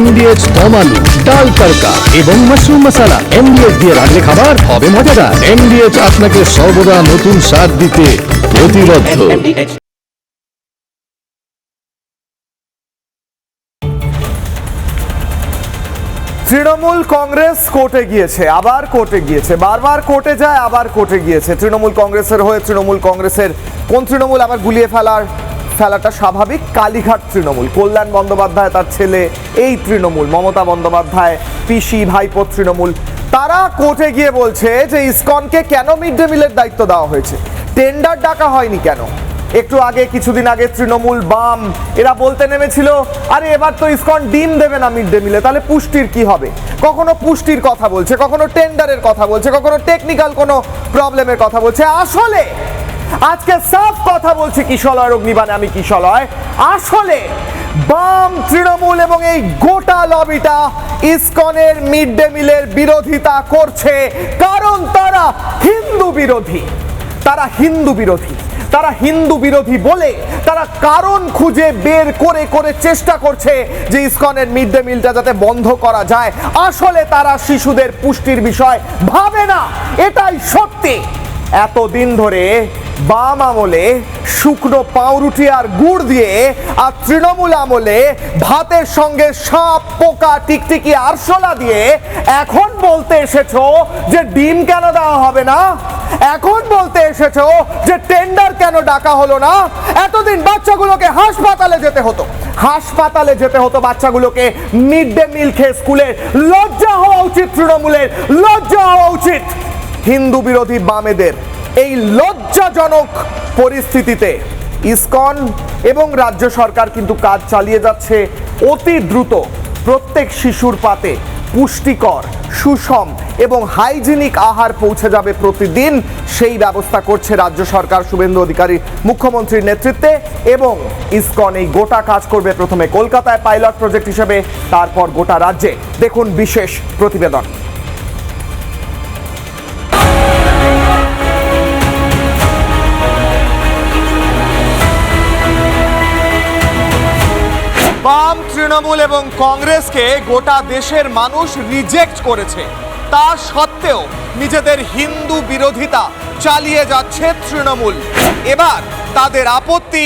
MDH দম আলু, ডাল তড়কা এবং মাশরুম মশলা। MDH দিয়ে রান্না খাবার হবে মজাদার। MDH আপনাকে সর্বদা নতুন স্বাদ দিতে প্রতিবদ্ধ। তৃণমূল কংগ্রেস কোর্টে গিয়েছে, আবার কোর্টে গিয়েছে, বারবার কোর্টে যায়, আবার কোর্টে গিয়েছে। তৃণমূল কংগ্রেসের হয়ে তৃণমূল কংগ্রেসের কোন তৃণমূল আবার গুলিয়ে ফেলাটা স্বাভাবিক। কালীঘাট তৃণমূল, কল্যাণ বন্দ্যোপাধ্যায় তার ছেলে, এই তৃণমূল মমতা বন্দ্যোপাধ্যায় পিসি ভাইপো তৃণমূল, তারা কোর্টে গিয়ে বলছে যে ইসকনকে কেন মিড ডে মিলের দায়িত্ব দেওয়া হয়েছে, টেন্ডার ডাকা হয়নি কেন। একটু আগে, কিছুদিন আগে তৃণমূল, বাম এরা বলতে নেমেছিল আরে এবার তো ইসকন ডিম দেবে না মিড ডে মিলে, তাহলে পুষ্টির কি হবে। কখনো পুষ্টির কথা বলছে, কখনো টেন্ডারের কথা বলছে, কখনো টেকনিক্যাল কোনো প্রবলেমের কথা বলছে। আসলে আজকে সাফ কথা বলছি কিশলয় অগ্নিবাণে, আমি কিশলয়, আসলে বাম, তৃণমূল এবং এই গোটা লবিটা ইসকনের মিড ডে মিলের বিরোধিতা করছে কারণ তারা হিন্দু বিরোধী। তারা হিন্দু বিরোধী, তারা হিন্দু বিরোধী বলে তারা কারণ খুঁজে বের করে করে চেষ্টা করছে যে ইসকনের মিড ডে মিলটা যাতে বন্ধ করা যায়। আসলে তারা শিশুদের পুষ্টির বিষয় ভাবে না, এটাই সত্যি। এতদিন ধরে বাম আমলে শুকনো পাউরুটি আর গুড় দিয়ে, আর তৃণমূল আমলে ভাতের সঙ্গে সাপ, পোকা, টিকটিকি, আরশোলা দিয়ে এখন বলতে এসেছো যে ডিম কেন দেওয়া হবে না, এখন বলতে এসেছো যে টেন্ডার কেন ডাকা হলো না। এতদিন বাচ্চাগুলোকে হাসপাতালে যেতে হতো, হাসপাতালে যেতে হতো বাচ্চাগুলোকে মিড ডে মিল খেয়ে স্কুলে। লজ্জা হওয়া উচিত তৃণমূলের, লজ্জা হওয়া উচিত হিন্দু বিরোধী বামেদের। এই লজ্জাজনক পরিস্থিতিতে ইসকন এবং রাজ্য সরকার কিন্তু কাজ চালিয়ে যাচ্ছে অতি দ্রুত। প্রত্যেক শিশুর পাতে পুষ্টিকর, সুষম এবং হাইজিনিক আহার পৌঁছে যাবে প্রতিদিন, সেই ব্যবস্থা করছে রাজ্য সরকার শুভেন্দু অধিকারী মুখ্যমন্ত্রীর নেতৃত্বে। এবং ইসকন এই গোটা কাজ করবে প্রথমে কলকাতায় পাইলট প্রজেক্ট হিসেবে, তারপর গোটা রাজ্যে। দেখুন বিশেষ প্রতিবেদন। বাম, তৃণমূল এবং কংগ্রেসকে গোটা দেশের মানুষ রিজেক্ট করেছে, তা সত্ত্বেও নিজেদের হিন্দু বিরোধিতা চালিয়ে যাচ্ছে তৃণমূল। এবার তাদের আপত্তি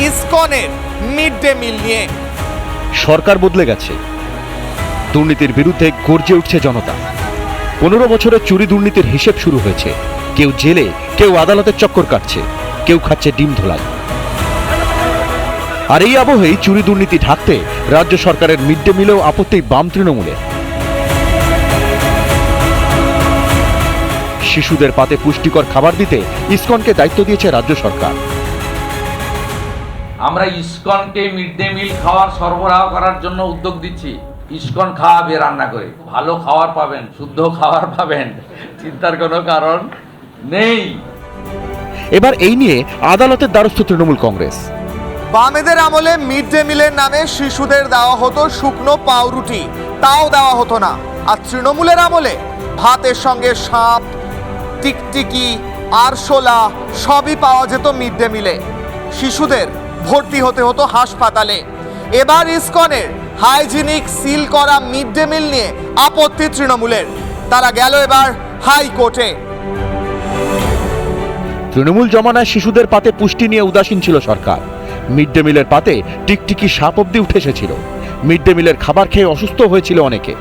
ইসকনের মিড ডে মিল নিয়ে। সরকার বদলে গেছে, দুর্নীতির বিরুদ্ধে গর্জে উঠছে জনতা। 15 বছরের চুরি দুর্নীতির হিসেব শুরু হয়েছে। কেউ জেলে, কেউ আদালতের চক্কর কাটছে, কেউ খাচ্ছে ডিম ধোলাই। আর এই আবহেই চুরি দুর্নীতি ঢাকতে রাজ্য সরকারের মিড ডে মিলেও আপত্তি বাম তৃণমূলের। শিশুদের পাতে পুষ্টিকর খাবার দিতে ইসকনকে দায়িত্ব দিয়েছে রাজ্য সরকার। আমরা ইসকনকে মিড ডে মিল খাওয়ার সরবরাহ করার জন্য উদ্যোগ দিচ্ছি। ইসকন খাওয়াবে রান্না করে, ভালো খাবার পাবেন, শুদ্ধ খাবার পাবেন, চিন্তার কোনো কারণ নেই। এবার এই নিয়ে আদালতের দ্বারস্থ তৃণমূল কংগ্রেস। বামেদের আমলে মিড ডে মিলের নামে শিশুদের দেওয়া হতো শুকনো পাউরুটি, তাও দেওয়া হতো না। আর তৃণমূলের আমলে ভাতের সঙ্গে সাপ, টিকটিকি, আরশোলা সবই পাওয়া যেত মিড ডে মিলে। শিশুদের ভর্তি হতে হতো হাসপাতালে। এবার ইসকনের হাইজিনিক সিল করা মিড ডে মিল নিয়ে আপত্তি তৃণমূলের। তারা গেল এবার হাইকোর্টে। তৃণমূল জমানায় শিশুদের পাতে পুষ্টি নিয়ে উদাসীন ছিল সরকার। মিড ডে মিলের পাতে টিকটিকি সাপ অব্দি উঠে এসেছিল। মিড ডে মিলের খাবার খেয়ে অসুস্থ হয়েছিল অনেকে।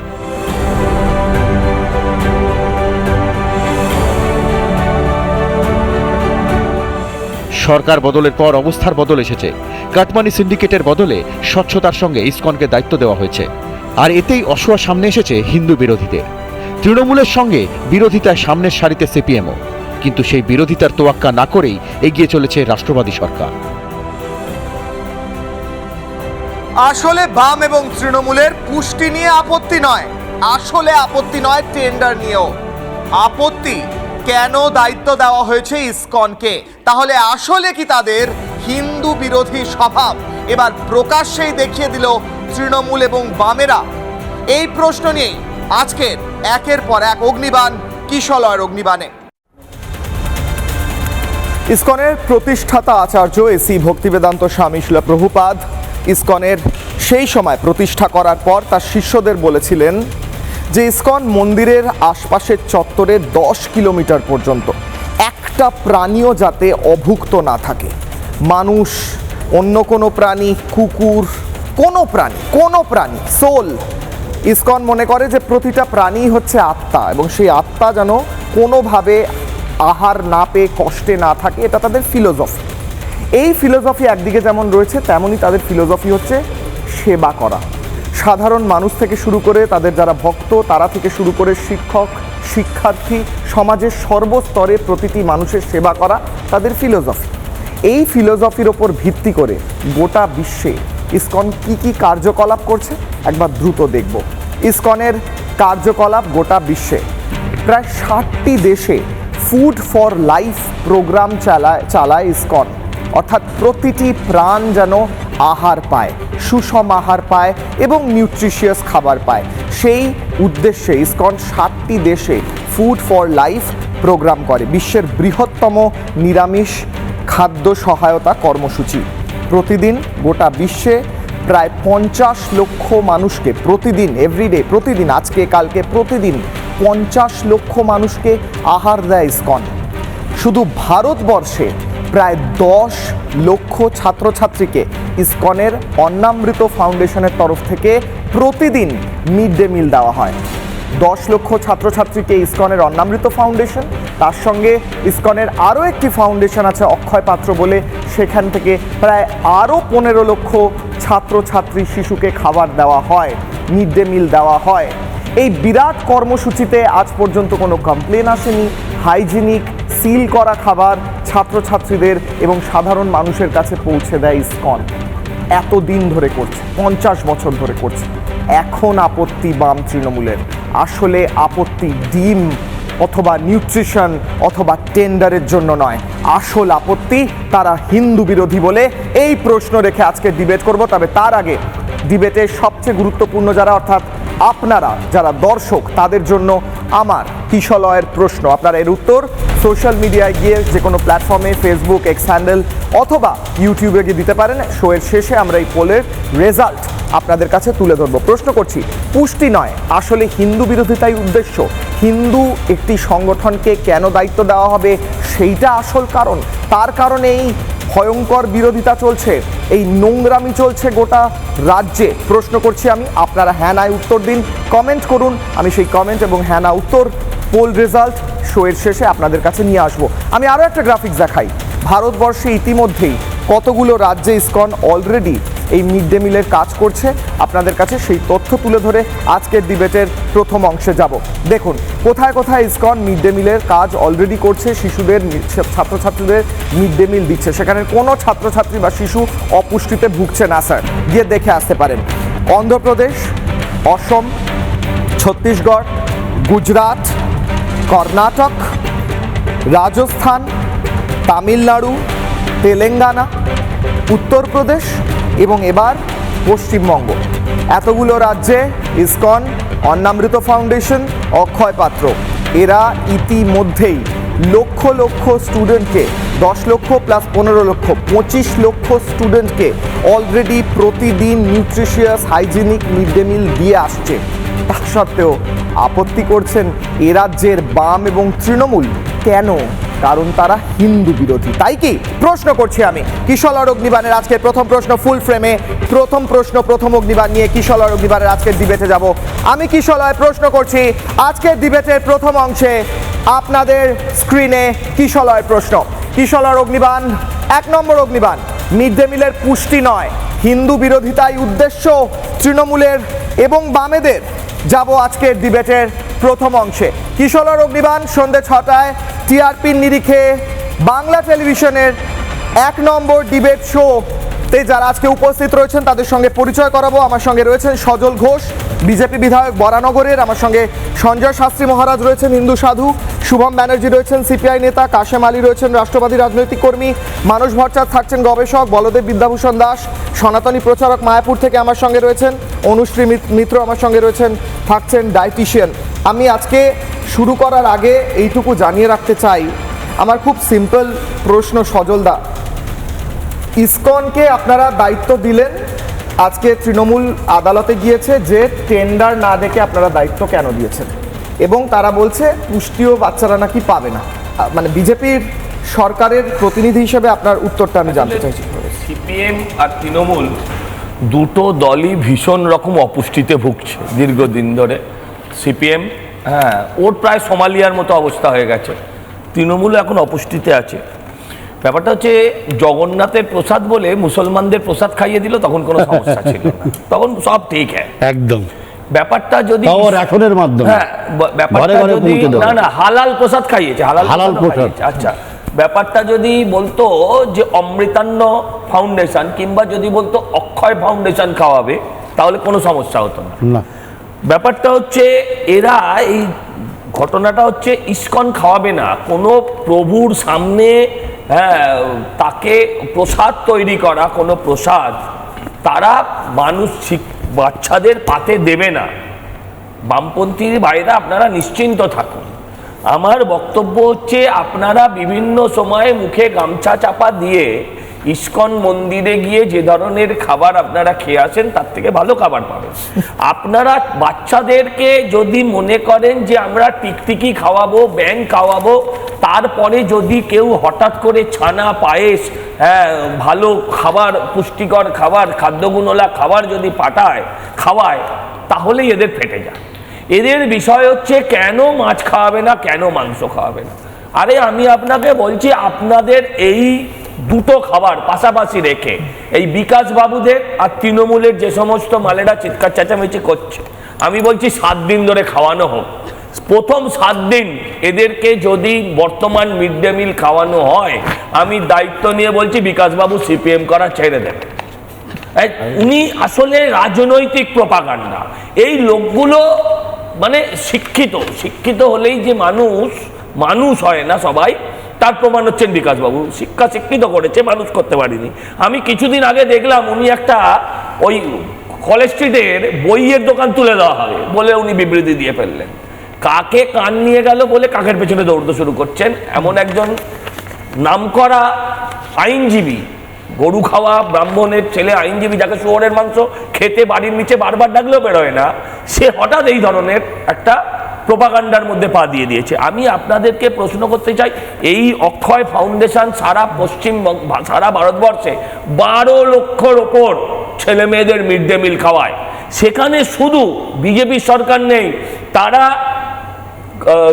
সরকার বদলের পর অবস্থার বদল এসেছে। কাটমানি সিন্ডিকেটের বদলে স্বচ্ছতার সঙ্গে ইসকনকে দায়িত্ব দেওয়া হয়েছে। আর এতেই অসুয়া সামনে এসেছে হিন্দু বিরোধীদের। তৃণমূলের সঙ্গে বিরোধিতায় সামনের সারিতে সিপিএমও, কিন্তু সেই বিরোধিতার তোয়াক্কা না করেই এগিয়ে চলেছে রাষ্ট্রবাদী সরকার। আসলে বাম এবং তৃণমূলের পুষ্টি নিয়ে আপত্তি নয়, আসলে আপত্তি নয় টেন্ডার নিয়েও। আপত্তি কেন দায়িত্ব দেওয়া হয়েছে ইসকনকে। তাহলে আসলে কি তাদের হিন্দু বিরোধী স্বভাব এবার প্রকাশ্যেই দেখিয়ে দিল তৃণমূল এবং বামেরা? এই প্রশ্ন নিয়েই আজকের একের পর এক অগ্নিবাণ কিশলয়ের অগ্নিবাণে। ইসকনের প্রতিষ্ঠাতা আচার্য এসি ভক্তিবেদান্ত স্বামী শিলা প্রভুপাদ ইসকনের সেই সময় প্রতিষ্ঠা করার পর তার শিষ্যদের বলেছিলেন যে ইসকন মন্দিরের আশপাশের চত্বরে 10 কিলোমিটার পর্যন্ত একটা প্রাণীও যাতে অভুক্ত না থাকে। মানুষ, অন্য কোনো প্রাণী, কুকুর, কোনো প্রাণী সোল, ইসকন মনে করে যে প্রতিটা প্রাণী হচ্ছে আত্মা এবং সেই আত্মা যেন কোনোভাবে আহার না পেয়ে কষ্টে না থাকে, এটা তাদের ফিলোসফি। এই ফিলোসফি একদিকে যেমন রয়েছে তেমনই তাদের ফিলোসফি হচ্ছে সেবা করা। সাধারণ মানুষ থেকে শুরু করে তাদের যারা ভক্ত তারা থেকে শুরু করে শিক্ষক, শিক্ষার্থী, সমাজের সর্বস্তরে প্রতিটি মানুষের সেবা করা তাদের ফিলোসফি। এই ফিলোসফির ওপর ভিত্তি করে গোটা বিশ্বে ইসকন কি কার্যকলাপ করছে একবার দ্রুত দেখব। ইসকনের কার্যকলাপ গোটা বিশ্বে প্রায় 60টি দেশে ফুড ফর লাইফ প্রোগ্রাম চালায় ইসকন, অর্থাৎ প্রতিটি প্রাণ যেন আহার পায়, সুষম আহার পায় এবং নিউট্রিশিয়াস খাবার পায়। সেই উদ্দেশ্যে ইসকন 60টি দেশে ফুড ফর লাইফ প্রোগ্রাম করে, বিশ্বের বৃহত্তম নিরামিষ খাদ্য সহায়তা কর্মসূচি। প্রতিদিন গোটা বিশ্বে প্রায় 50 লক্ষ মানুষকে প্রতিদিন, এভরিডে, প্রতিদিন, আজকে কালকে প্রতিদিন 50 লক্ষ মানুষকে আহার দেয় ইসকন। শুধু ভারতবর্ষে প্রায় 10 লক্ষ ছাত্রছাত্রীকে ইসকনের অন্নামৃত ফাউন্ডেশনের তরফ থেকে প্রতিদিন মিড ডে মিল দেওয়া হয়। 10 লক্ষ ছাত্রছাত্রীকে ইসকনের অন্নামৃত ফাউন্ডেশন, তার সঙ্গে ইসকনের আরও একটি ফাউন্ডেশন আছে অক্ষয় পাত্র বলে, সেখান থেকে প্রায় আরও 15 লক্ষ ছাত্রছাত্রী শিশুকে খাবার দেওয়া হয়, মিড ডে মিল দেওয়া হয়। এই বিরাট কর্মসূচিতে আজ পর্যন্ত কোনো কমপ্লেন আসেনি। হাইজিনিক, সিল করা খাবার ছাত্রছাত্রীদের এবং সাধারণ মানুষের কাছে পৌঁছে দেয় ইসকন। এতদিন ধরে করছে, 50 বছর ধরে করছে। এখন আপত্তি বাম তৃণমূলের, আসলে আপত্তি ডিম অথবা নিউট্রিশন অথবা টেন্ডারের জন্য নয়, আসল আপত্তি তারা হিন্দু বিরোধী বলে এই প্রশ্ন রেখে আজকে ডিবেট করব। তবে তার আগে ডিবেটের সবচেয়ে গুরুত্বপূর্ণ যারা, অর্থাৎ আপনারা যারা দর্শক, তাদের জন্য আমার কিশলয়ের প্রশ্ন। আপনারা এর উত্তর সোশ্যাল মিডিয়ায় গিয়ে যে কোনো প্ল্যাটফর্মে, ফেসবুক, এক্স হ্যান্ডেল অথবা ইউটিউবে গিয়ে দিতে পারেন। শোয়ের শেষে আমরা এই পোলের রেজাল্ট আপনাদের কাছে তুলে ধরবো। প্রশ্ন করছি, পুষ্টি নয়, আসলে হিন্দু বিরোধিতাই উদ্দেশ্য? হিন্দু একটি সংগঠনকে কেন দায়িত্ব দেওয়া হবে সেইটা আসল কারণ? তার কারণে এই ভয়ঙ্কর বিরোধিতা চলছে, এই নোংরামি চলছে গোটা রাজ্যে? প্রশ্ন করছি আমি, আপনারা হ্যাঁ নায় উত্তর দিন, কমেন্ট করুন। আমি সেই কমেন্ট এবং হ্যাঁ না উত্তর পোল রেজাল্ট শোয়ের শেষে আপনাদের কাছে নিয়ে আসবো। আমি আরও একটা গ্রাফিক্স দেখাই। ভারতবর্ষে ইতিমধ্যেই কতগুলো রাজ্যে ইসকন অলরেডি এই মিড ডে মিলের কাজ করছে, আপনাদের কাছে সেই তথ্য তুলে ধরে আজকের ডিবেটের প্রথম অংশে যাব। দেখুন কোথায় কোথায় ইসকন মিড ডে মিলের কাজ অলরেডি করছে, শিশুদের, ছাত্রছাত্রীদের মিড ডে মিল দিচ্ছে। সেখানে কোনো ছাত্রছাত্রী বা শিশু অপুষ্টিতে ভুগছে না স্যার, গিয়ে দেখে আসতে পারেন। অন্ধ্রপ্রদেশ, অসম, ছত্তিশগড়, গুজরাট, কর্ণাটক, রাজস্থান, তামিলনাড়ু, তেলেঙ্গানা, উত্তরপ্রদেশ এবং এবার পশ্চিমবঙ্গ। এতগুলো রাজ্যে ইসকন, অন্নামৃত ফাউন্ডেশন, অক্ষয় পাত্র এরা ইতিমধ্যেই লক্ষ লক্ষ স্টুডেন্টকে, 10 লক্ষ প্লাস 15 লক্ষ, 25 লক্ষ স্টুডেন্টকে অলরেডি প্রতিদিন nutritious hygienic mid day meal দিয়ে আসছে। তা সত্ত্বেও আপত্তি করছেন এ রাজ্যের বাম এবং তৃণমূল। কেন? কারণ তারা হিন্দু বিরোধী, তাই কি? প্রশ্ন করছি আমি কিশলয় অগ্নিবাণের আজকের প্রথম প্রশ্ন ফুল ফ্রেমে। প্রথম প্রশ্ন, প্রথম অগ্নিবাণ নিয়ে কিশলয় অগ্নিবাণের আজকের ডিবেটে যাব। আমি কিশলয় প্রশ্ন করছি আজকের ডিবেটের প্রথম অংশে, আপনাদের স্ক্রিনে কিশলয় প্রশ্ন। কিশলয় অগ্নিবাণ, 1 নম্বর অগ্নিবাণ, মিড ডে মিলের পুষ্টি নয়, হিন্দু বিরোধিতাই উদ্দেশ্য তৃণমূলের এবং বামেদের। যাব আজকের ডিবেটের প্রথম অংশে। কিশলয় অগ্নিবাণ সন্ধ্যে 6টায় টিআরপির নিরিখে বাংলা টেলিভিশনের 1 নম্বর ডিবেট শোতে যারা আজকে উপস্থিত রয়েছেন তাদের সঙ্গে পরিচয় করাবো। আমার সঙ্গে রয়েছেন সজল ঘোষ, বিজেপি বিধায়ক বরানগরের। আমার সঙ্গে সঞ্জয় শাস্ত্রী মহারাজ রয়েছেন, হিন্দু সাধু। শুভম ব্যানার্জি রয়েছেন, সিপিআই নেতা। কাশেম আলী রয়েছেন, রাষ্ট্রবাদী রাজনৈতিক কর্মী। মানস ভট্টাচার্য থাকছেন, গবেষক। বলদেব বিদ্যাভূষণ দাস, সনাতনী প্রচারক, মায়াপুর থেকে আমার সঙ্গে রয়েছেন। অনুশ্রী মিত্র আমার সঙ্গে রয়েছেন, থাকছেন ডায়েটিশিয়ান। আমি আজকে শুরু করার আগে এইটুকু জানিয়ে রাখতে চাই, আমার খুব সিম্পল প্রশ্ন সজলদা, ইসকনকে আপনারা দায়িত্ব দিলেন আজকে তৃণমূল আদালতে গিয়েছে যে টেন্ডার না দেখে আপনারা দায়িত্ব কেন দিয়েছেন, এবং তারা বলছে পুষ্টিও বাচ্চারা নাকি পাবে না। মানে বিজেপির সরকারের প্রতিনিধি হিসেবে আপনার উত্তরটা আমি জানতে চাইছি। সিপিএম আর তৃণমূল দুটো দলই ভীষণ রকম অপুষ্টিতে ভুগছে দীর্ঘদিন ধরে। সিপিএম ওর প্রায় সোমালিয়ার মতো অবস্থা হয়ে গেছে, তৃণমূল এখন অপুষ্টিতে আছে। ব্যাপারটা হচ্ছে জগন্নাথের প্রসাদ বলে মুসলমানদের প্রসাদ খাইয়ে দিল, তখন কোনো সমস্যা ছিল না, তখন সব ঠিক একদম। ব্যাপারটা যদি রেশনের মাধ্যমে ব্যাপারটা যদি না হালাল প্রসাদ খাইয়েছে, হালাল প্রসাদ। আচ্ছা, ব্যাপারটা যদি বলতো যে অমৃতান্ন ফাউন্ডেশন কিংবা যদি বলতো অক্ষয় ফাউন্ডেশন খাওয়াবে, তাহলে কোনো সমস্যা হতো না। ব্যাপারটা হচ্ছে এরা এই ঘটনাটা হচ্ছে ইসকন খাওয়াবে না, কোনো প্রভুর সামনে তাকে প্রসাদ তৈরি করা, কোনো প্রসাদ তারা মানুষ বাচ্চাদের পাতে দেবে না। বামপন্থী ভাইরা আপনারা নিশ্চিন্ত থাকুন। আমার বক্তব্য হচ্ছে আপনারা বিভিন্ন সময়ে মুখে গামছা চাপা দিয়ে ইসকন মন্দিরে গিয়ে যে ধরনের খাবার আপনারা খেয়ে আসেন তার থেকে ভালো খাবার পাবেন। আপনারা বাচ্চাদেরকে যদি মনে করেন যে আমরা টিকটিকি খাওয়াবো, ব্যাং খাওয়াবো, তারপরে যদি কেউ হঠাৎ করে ছানা পায়েস ভালো খাবার, পুষ্টিকর খাবার, খাদ্যগুণওয়ালা খাবার যদি খাওয়ায়, তাহলেই এদের ফেটে যায়। এদের বিষয় হচ্ছে কেন মাছ খাওয়াবে না, কেন মাংস খাওয়াবে না। আরে আমি আপনাকে বলছি, আপনাদের এই দুটো খাবার পাশাপাশি রেখে এই বিকাশ বাবুদের আর তৃণমূলের যে সমস্ত মালেরা চিৎকার চেঁচামেচি করছে, আমি বলছি 7 দিন ধরে খাওয়ানো হোক। প্রথম 7 দিন এদেরকে যদি বর্তমান মিড ডে মিল খাওয়ানো হয়, আমি দায়িত্ব নিয়ে বলছি বিকাশবাবু সিপিএম করা ছেড়ে দেবে। উনি আসলে রাজনৈতিক প্রপাগান্ডা। এই লোকগুলো মানে শিক্ষিত হলেই যে মানুষ হয় না সবাই, তার প্রমাণ হচ্ছেন বিকাশবাবু। শিক্ষিত করেছে, মানুষ করতে পারিনি। আমি কিছুদিন আগে দেখলাম উনি একটা ওই কলেজ স্ট্রিটের বইয়ের দোকান তুলে দেওয়া হবে বলে উনি বিবৃতি দিয়ে ফেললেন। কাকে কান নিয়ে গেল বলে কাকের পেছনে দৌড়তে শুরু করছেন। এমন একজন নামকরা আইনজীবী, গরু খাওয়া ব্রাহ্মণের ছেলে আইনজীবী, যাকে শুয়োরের মাংস খেতে বাড়ির নিচে বারবার ডাকলেও বেরোয় না, সে হঠাৎ এই ধরনের একটা প্রোপাগান্ডার মধ্যে পা দিয়ে দিয়েছে। আমি আপনাদেরকে প্রশ্ন করতে চাই, এই অক্ষয় ফাউন্ডেশন সারা ভারতবর্ষে 12 লক্ষর ওপর ছেলে মেয়েদের মিড ডে মিল খাওয়ায়। সেখানে শুধু বিজেপি সরকার নেই, তারা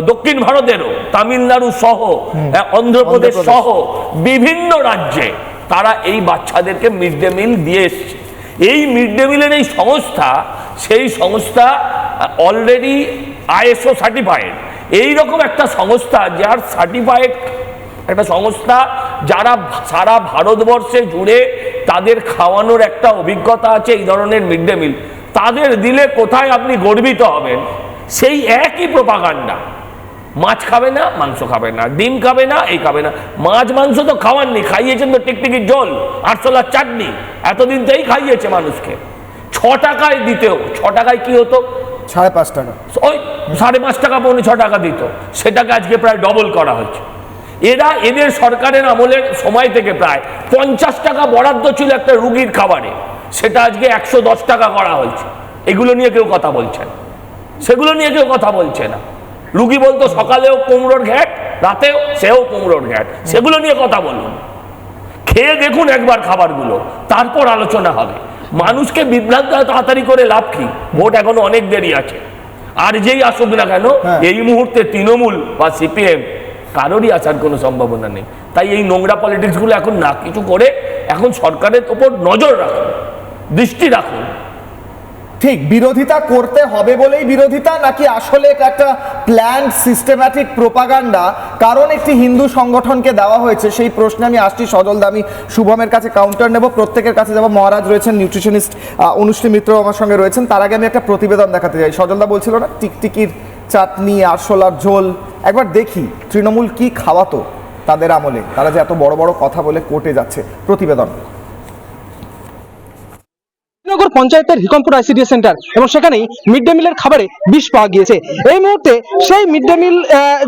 দক্ষিণ ভারতেরও তামিলনাড়ু সহ অন্ধ্রপ্রদেশ সহ বিভিন্ন রাজ্যে তারা এই বাচ্চাদেরকে মিড ডে মিল দিয়ে এসছে। এই মিড ডে মিলের এই সংস্থা অলরেডি ISO সার্টিফাইড। এইরকম একটা সংস্থা, যার সার্টিফাইড একটা সংস্থা, যারা সারা ভারতবর্ষে জুড়ে তাদের খাওয়ানোর একটা অভিজ্ঞতা আছে এই ধরনের মিড ডে মিল, তাদের দিলে কোথায় আপনি গর্বিত হবেন? সেই একই প্রপাগান্ডা। মাছ খাবে না, মাংস খাবে না, ডিম খাবে না, এই খাবে না। মাছ মাংস তো খাওয়াননি, খাইয়েছেন তো টিকটিকির ঝোল, আরশোলার চাটনি, এতদিন তাই খাইয়েছে মানুষকে। 6 টাকায় দিতেও, 6 টাকায় কি হতো? 5.5 টাকা, ওই 5.5 টাকা 6 টাকা দিত, সেটাকে আজকে প্রায় ডবল করা হয়েছে। এদের সরকারের আমলের সময় থেকে প্রায় 50 টাকা বরাদ্দ ছিল একটা রুগীর খাবারে, সেটা আজকে 110 টাকা করা হয়েছে। এগুলো নিয়ে কেউ কথা বলছে না, সেগুলো নিয়ে কেউ কথা বলছে না। রুগী বলতো সকালেও কুমড়োর ঘ্যাট, রাতেও সেও কুমড়োর ঘ্যাট, সেগুলো নিয়ে কথা বলুন। খেয়ে দেখুন একবার খাবারগুলো, তারপর আলোচনা হবে। মানুষকে বিভ্রান্ত তাড়াতাড়ি করে লাভ কি? ভোট এখনো অনেক দেরি আছে। আর যেই আসুক না কেন, এই মুহূর্তে তৃণমূল বা সিপিএম কারোরই আসার কোনো সম্ভাবনা নেই। তাই এই নোংরা পলিটিক্সগুলো এখন না কিছু করে এখন সরকারের ওপর নজর রাখুন, দৃষ্টি রাখুন। ঠিক বিরোধিতা করতে হবে বলেই বিরোধিতা, নাকি আসলে এটা একটা প্ল্যান্ড সিস্টেম্যাটিক প্রোপাগান্ডা কারণ একটি হিন্দু সংগঠনকে দেওয়া হয়েছে? সেই প্রশ্নে আমি আসছি সজল দা, আমি শুভমের কাছে কাউন্টার নেব, প্রত্যেকের কাছে যাব। মহারাজ রয়েছেন, নিউট্রিশনিস্ট অনুষ্ঠী মিত্র আমার সঙ্গে রয়েছেন। তার আগে আমি একটা প্রতিবেদন দেখাতে চাই। সজল দা বলছিল না টিকটিকির চাটনি, আরশোলার ঝোল, একবার দেখি তৃণমূল কি খাওয়াতো তাদের আমলে, তারা যে এত বড় বড় কথা বলে কোর্টে যাচ্ছে। প্রতিবেদন। নগর পঞ্চায়েতের হিকমপুর আইসিডিএস সেন্টার, এবং সেখানেই মিড ডে মিলের খাবারে বিষ পাওয়া গিয়েছে। এই মুহূর্তে সেই মিড ডে মিল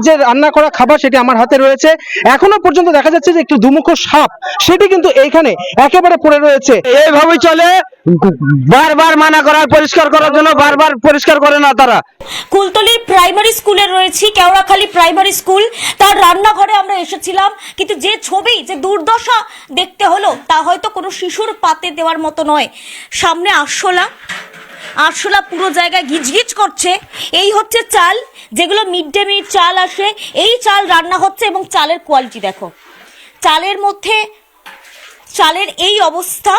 যে রান্না করা খাবার সেটি আমার হাতে রয়েছে। এখনো পর্যন্ত দেখা যাচ্ছে যে একটি দুমুখো সাপ সেটি কিন্তু এইখানে একেবারে পড়ে রয়েছে। এইভাবেই চলে বারবার মানা করার পরিষ্কার করার জন্য বারবার পরিষ্কার করে না তারা। কুলতলি প্রাইমারি স্কুলে রয়েছি, কেওড়াখালী প্রাইমারি স্কুল, তার রান্নাঘরে আমরা এসেছিলাম, কিন্তু যে ছবি, যে দুর্দশা দেখতে হলো তা হয়তো কোনো শিশুর পাতে দেওয়ার মতো নয়। সামনে আরশোলা পুরো জায়গায় গিজগিজ করছে। এই হচ্ছে চাল, যেগুলো মিড ডে মিল চাল আসে, এই চাল রান্না হচ্ছে এবং চালের কোয়ালিটি দেখো। চালের মধ্যে চালের এই অবস্থা,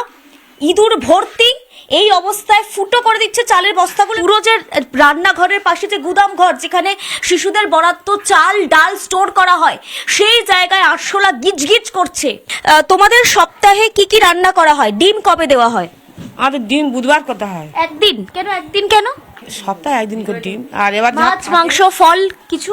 ইঁদুর ভর্তি, এই অবস্থায় ফুটো করে দিচ্ছে চালের বস্তাগুলো। পুরো যে রান্নাঘরের পাশে যে গুদাম ঘর, যেখানে শিশুদের বরাদ্দ চাল ডাল স্টোর করা হয়, সেই জায়গায় আরশোলা গিজগিজ করছে। তোমাদের সপ্তাহে কি কি রান্না করা হয়? ডিম কবে দেওয়া হয়? আমাদের ডিম বুধবার করতে হয়। একদিন কেন? একদিন কেন? সপ্তাহে একদিন করে ডিম। আর এবার মাছ মাংস ফল কিছু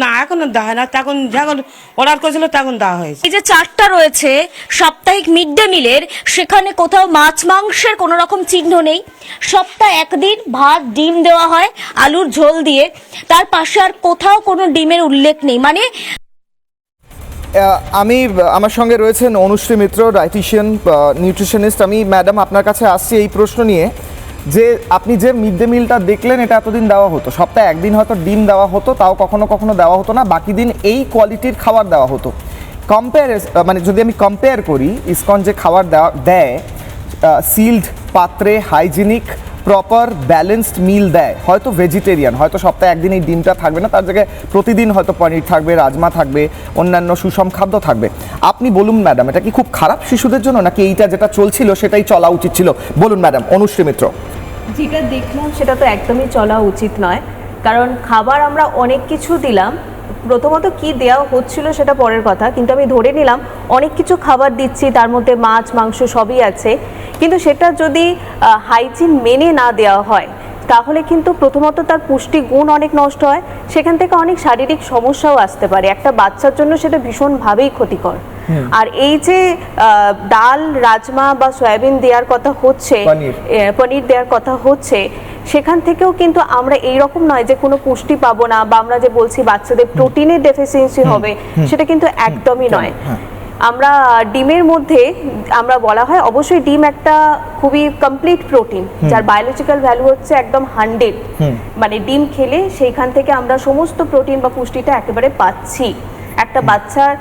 না, এখনো দেওয়া হয় না, তখন যখন অর্ডার করেছিল তখন দেওয়া হয়েছে। এই যে চারটা রয়েছে সাপ্তাহিক মিড ডে মিলের, সেখানে কোথাও মাছ মাংসের কোনো রকম চিহ্ন নেই। সপ্তাহে একদিন ভাত ডিম দেওয়া হয় আলুর ঝোল দিয়ে, তার পাশে আর কোথাও কোনো ডিমের উল্লেখ নেই। মানে আমার সঙ্গে রয়েছেন অনুশ্রী মিত্র, ডায়েটিশিয়ান, নিউট্রিশনিস্ট। আমি ম্যাডাম আপনার কাছে আসছি এই প্রশ্ন নিয়ে যে আপনি যে মিড ডে মিলটা দেখলেন, এটা এতদিন দেওয়া হতো, সপ্তাহে একদিন হয়তো ডিম দেওয়া হতো, তাও কখনো কখনো দেওয়া হতো না, বাকি দিন এই কোয়ালিটির খাবার দেওয়া হতো। মানে যদি আমি কম্পেয়ার করি, ইসকন যে খাবার দেয় সিলড পাত্রে, হাইজিনিক, প্রপার ব্যালেন্সড মিল দেয়, হয়তো ভেজিটেরিয়ান, হয়তো সপ্তাহে একদিন এই ডিমটা থাকবে না, তার জায়গায় প্রতিদিন হয়তো পনির থাকবে, রাজমা থাকবে, অন্যান্য সুষম খাদ্য থাকবে। আপনি বলুন ম্যাডাম, এটা কি খুব খারাপ শিশুদের জন্য, নাকি এইটা যেটা চলছিল সেটাই চলা উচিত ছিল? বলুন ম্যাডাম, অনুশ্রী মিত্র। যেটা দেখলাম সেটা তো একদমই চলা উচিত নয়, কারণ খাবার আমরা অনেক কিছু দিলাম। প্রথমত কি দেওয়া হচ্ছিল সেটা পরের কথা, কিন্তু আমি ধরে নিলাম অনেক কিছু খাবার দিচ্ছি, তার মধ্যে মাছ মাংস সবই আছে, কিন্তু সেটা যদি হাইজিন মেনে না দেওয়া হয় তাহলে কিন্তু প্রথমত তার পুষ্টি গুণ অনেক নষ্ট হয়, সেখান থেকে অনেক শারীরিক সমস্যাও আসতে পারে। একটা বাচ্চার জন্য সেটা ভীষণভাবেই ক্ষতিকর। আর এই যে ডাল, রাজমা বা সয়াবিন দেওয়ার কথা হচ্ছে, পনির দেওয়ার কথা হচ্ছে, সেখান থেকেও কিন্তু আমরা এই রকম নয় যে কোনো পুষ্টি পাবো না, বা আমরা যে বলছি বাচ্চাদের প্রোটিনের ডেফিসিয়েন্সি হবে, সেটা কিন্তু একদমই নয়। আমরা ডিমের মধ্যে আমরা বলা হয়, অবশ্যই ডিম একটা খুবই কমপ্লিট প্রোটিন, যার বায়োলজিক্যাল ভ্যালু হচ্ছে একদম 100। মানে ডিম খেলে সেইখান থেকে আমরা সমস্ত প্রোটিন বা পুষ্টিটা একেবারে পাচ্ছি। একটা বাচ্চার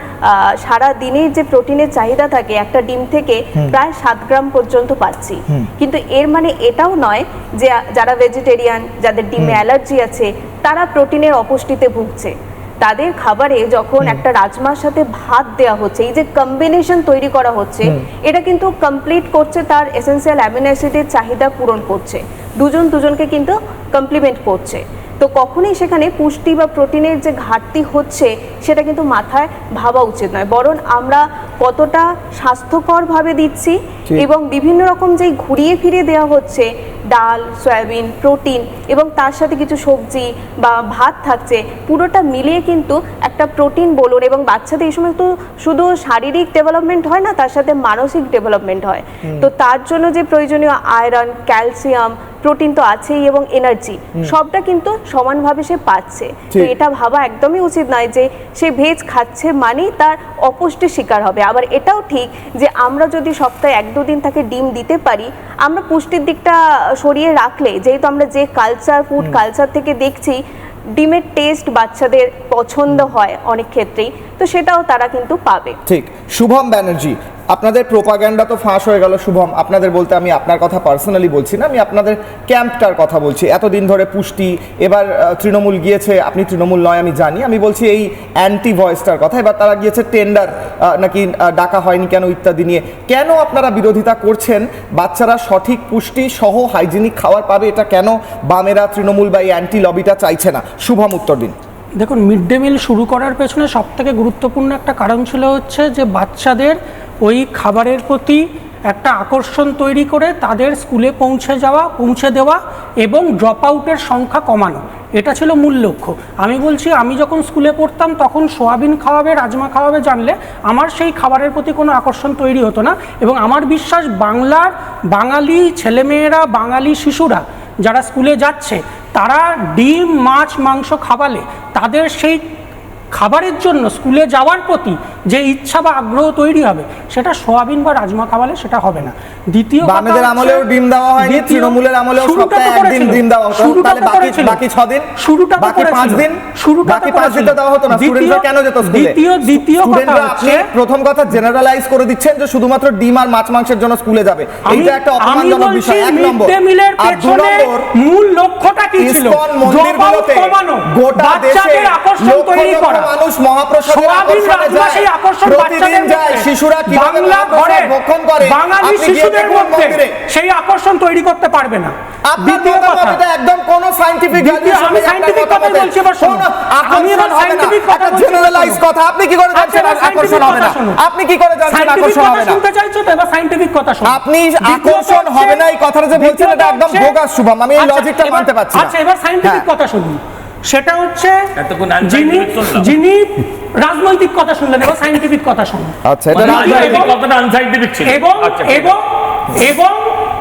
সারা দিনের যে প্রোটিনের চাহিদা থাকে একটা ডিম থেকে প্রায় 7 গ্রাম পর্যন্ত পাচ্ছি। কিন্তু এর মানে এটাও নয় যে যারা ভেজিটেরিয়ান, যাদের ডিমে অ্যালার্জি আছে, তারা প্রোটিনের অপুষ্টিতে ভুগছে। তাদের খাবারে যখন একটা রাজমার সাথে ভাত দেওয়া হচ্ছে, এই যে কম্বিনেশন তৈরি করা হচ্ছে, এটা কিন্তু কমপ্লিট করছে, তার এসেন্সিয়াল অ্যামিনো অ্যাসিডের চাহিদা পূরণ করছে, দুজন দুজনকে কিন্তু কমপ্লিমেন্ট করছে। তো কখনোই সেখানে পুষ্টি বা প্রোটিনের যে ঘাটতি হচ্ছে সেটা কিন্তু মাথায় ভাবা উচিত নয়, বরং আমরা কতটা স্বাস্থ্যকরভাবে দিচ্ছি এবং বিভিন্ন রকম যেই ঘুরিয়ে ফিরিয়ে দেওয়া হচ্ছে, ডাল, সয়াবিন, প্রোটিন এবং তার সাথে কিছু সবজি বা ভাত থাকছে, পুরোটা মিলিয়ে কিন্তু একটা প্রোটিন বলুন। এবং বাচ্চাদের এই সময় তো শুধু শারীরিক ডেভেলপমেন্ট হয় না, তার সাথে মানসিক ডেভেলপমেন্ট হয়। তো তার জন্য যে প্রয়োজনীয় আয়রন, ক্যালসিয়াম, প্রোটিন তো আছেই এবং এনার্জি, সবটা কিন্তু সমানভাবে সে পাচ্ছে। তো এটা ভাবা একদমই উচিত নয় যে সে ভেজ খাচ্ছে মানেই তার অপুষ্টির শিকার হবে। আবার এটাও ঠিক যে আমরা যদি সপ্তাহে 1-2 দিন তাকে ডিম দিতে পারি, আমরা পুষ্টির দিকটা সরিয়ে রাখলে, যেহেতু আমরা যে ফুড কালচার থেকে দেখছি ডিমের টেস্ট বাচ্চাদের পছন্দ হয় অনেক ক্ষেত্রেই, তো সেটাও তারা কিন্তু পাবে। ঠিক। শুভম ব্যানার্জি, আপনাদের প্রোপাগ্যান্ডা তো ফাঁস হয়ে গেল। শুভম, আপনাদের বলতে আমি আপনার কথা পার্সোনালি বলছি না, আমি আপনাদের ক্যাম্পটার কথা বলছি। এতদিন ধরে পুষ্টি, এবার তৃণমূল গিয়েছে, আপনি তৃণমূল নয় আমি জানি, আমি বলছি এই অ্যান্টি ভয়েসটার কথা। এবার তারা গিয়েছে টেন্ডার নাকি ডাকা হয়নি কেন ইত্যাদি নিয়ে। কেন আপনারা বিরোধিতা করছেন? বাচ্চারা সঠিক পুষ্টি সহ হাইজিনিক খাবার পাবে, এটা কেন বামেরা, তৃণমূল বা এই অ্যান্টি লবিটা চাইছে না? শুভম, উত্তর দিন। দেখুন, মিড ডে মিল শুরু করার পেছনে সবথেকে গুরুত্বপূর্ণ একটা কারণ ছিল হচ্ছে যে বাচ্চাদের ওই খাবারের প্রতি একটা আকর্ষণ তৈরি করে তাদের স্কুলে পৌঁছে দেওয়া এবং ড্রপ আউটের সংখ্যা কমানো, এটা ছিল মূল লক্ষ্য। আমি বলছি, আমি যখন স্কুলে পড়তাম তখন সোয়াবিন খাওয়াবে, রাজমা খাওয়াবে জানলে আমার সেই খাবারের প্রতি কোনো আকর্ষণ তৈরি হতো না। এবং আমার বিশ্বাস বাঙালি ছেলেমেয়েরা, বাঙালি শিশুরা যারা স্কুলে যাচ্ছে, তারা ডিম, মাছ, মাংস খাওয়ালে তাদের সেই খাবারের জন্য স্কুলে যাওয়ার প্রতি যে ইচ্ছা বা আগ্রহ তৈরি হবে, সেটা সোয়াবিন বা রাজমা খাওয়ালে সেটা হবে না। দ্বিতীয় কথা বামেদের হচ্ছে- আমলেও ডিম দেওয়া হয়নি, দ্বিতীয়- তৃণমূলের আমলেও শুরুটা সপ্তাহে তো একদিন করেছিল। ডিম দেওয়া হতো, শুরুটা তাহলে তো বাকি করেছিল। বাকি 6 দিন, শুরুটা তো বাকি 5 করেছিল। দিন, শুরুটা তো বাকি 5 দিন করেছিল। তো দেওয়া হতো না। স্টুডেন্টরা কেন যেত স্কুলে? দ্বিতীয় কথা স্টুডেন্টরা হচ্ছে আপনি প্রথম কথা জেনারেলাইজ করে দিচ্ছেন যে শুধুমাত্র ডিম আর মাছ মাংসের জন্য স্কুলে যাবে, এইটা একটা অপমানজনক বিষয়। এক নম্বর। মিলের আর দু পেছনে নম্বর, মূল লক্ষ্যটা কি ছিল? ইসকন মন্দিরগুলোতে গোটা দেশে লক্ষ লক্ষ মানুষ মহাপ্রসাদের আকর্ষণে যায়, প্রতিদিন যায়, শিশুরা কিভাবে মহাপ্রসাদ ভক্ষণ করে, বাঙালি আপনি গিয়ে শিশুদের দেখুন মধ্যে মন্দিরে। সেই আকর্ষণ তৈরি করতে পারবে না। আপনার দ্বিতীয় মতামত কথা, এটা একদম কোন সায়েন্টিফিক আমি সায়েন্টিফিক কথা বলছি, এবার শুনুন। আমি এবার সায়েন্টিফিক কথা বলছি, জেনারেলাইজ কথা। আপনি কি করে জানছেন এবার আকর্ষণ হবে না? শুনুন। আপনি কি করে জানছেন সায়েন্টিফিক আকর্ষণ কথা হবে না? শুনতে চাইছো তো, এবার সায়েন্টিফিক কথা শুনুন। আপনি দ্বিতীয়ত আকর্ষণ হচ্ছে- হবে না এই কথাটা যে বলছেন এটা একদম দ্বিতীয়ত বোগাস শুভম, আমি এই আচ্ছা, লজিকটা এবার- মানতে পারছি না। আচ্ছা, এবার সায়েন্টিফিক হ্যাঁ। কথা শুনুন। সেটা হচ্ছে এতক্ষণ যিনি unscientific শুনলাম। যিনি রাজনৈতিক কথা শুনলেন, এবার সায়েন্টিফিক কথা শুনুন। আচ্ছা, এটা মানে রাজনৈতিক- আনসাইন্টিফিক কথাটা আনসাইন্টিফিক ছিল। এবং আচ্ছা, ঠিক এবং আছে। এবং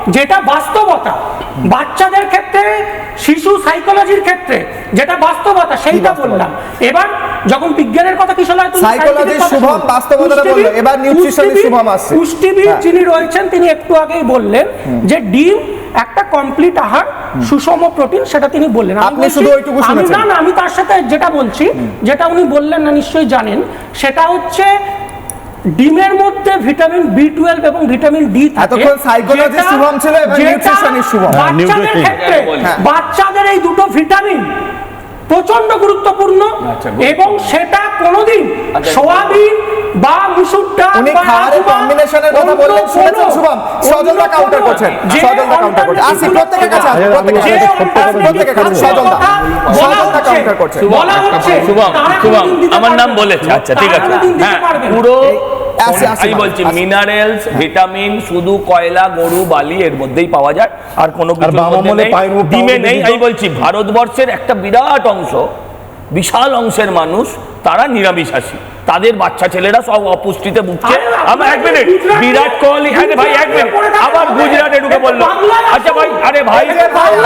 যেটা বাস্তবতা বাচ্চাদের ক্ষেত্রে, শিশু সাইকোলজির ক্ষেত্রে যেটা বাস্তবতা সেইটা বললাম। এবার যখন বিজ্ঞানের কথা কি শোনা, Psychology শুভম, বাস্তবতাটা বললো। এবার nutritionist শুভম আসছে। পুষ্টিবিদ হ্যাঁ। যিনি রয়েছেন তিনি একটু আগেই বললেন যে ডিম একটা কমপ্লিট আহার, সুষম প্রোটিন, সেটা তিনি বললেন। আমি আপনি বলছি- শুধু ওইটুকু আমি শুনেছেন। না, আমি তার সাথে যেটা বলছি, যেটা উনি বললেন না নিশ্চয়ই জানেন, সেটা হচ্ছে ডিমের মধ্যে ভিটামিন B12 এবং ভিটামিন ডি থাকে। এতক্ষণ psychologist যেটা- শুভম ছিল, এবার যেটা nutritionist শুভম। বাচ্চাদের ক্ষেত্রে হ্যাঁ। বাচ্চাদের এই দুটো ভিটামিন প্রচন্ড গুরুত্বপূর্ণ, আচ্ছা, এবং সেটা কোনোদিন সোয়াবিন বা মুসুর ডাল উনি বা খাবারের রাজমা, কম্বিনেশনের কথা অন্য বললেন, শুনেছেন কোনো- শুভম? সজলদা অন্য কাউন্টার কোনো- করছেন, যে সজলদা কাউন্টার করছেন। আসি প্রত্যেকের কাছে, আসি, প্রত্যেকের কাছে, প্রত্যেকের কাছে, সজলদা সজলদা কাউন্টার করছেন। বলা হচ্ছে শুভম, তারা শুভম, কোনোদিন দিতে আমার নাম পারবে না। বলেছে। আচ্ছা, ঠিক তারা আছে। কোনোদিন দিতে হ্যাঁ, পারবে না। পুরো আসি, আসি, আমি বলছি আসি। মিনারেলস, ভিটামিন শুধু কয়লা, গরু, বালি এর মধ্যেই পাওয়া যায়, আর কোনো কিছু ডিমে নেই। আমি বলছি ভারতবর্ষের একটা বিরাট অংশ, বিশাল অংশের মানুষ তারা নিরামিষাশী, তাদের বাচ্চা ছেলেরা সব অপুষ্টিতে ভুগছে। আমার এক মিনিট, বিরাট কোহলি, আরে ভাই এক মিনিট, আবার গুজরাটে ঢুকে বললো। আচ্ছা ভাই, আরে ভাই ভাই ভাই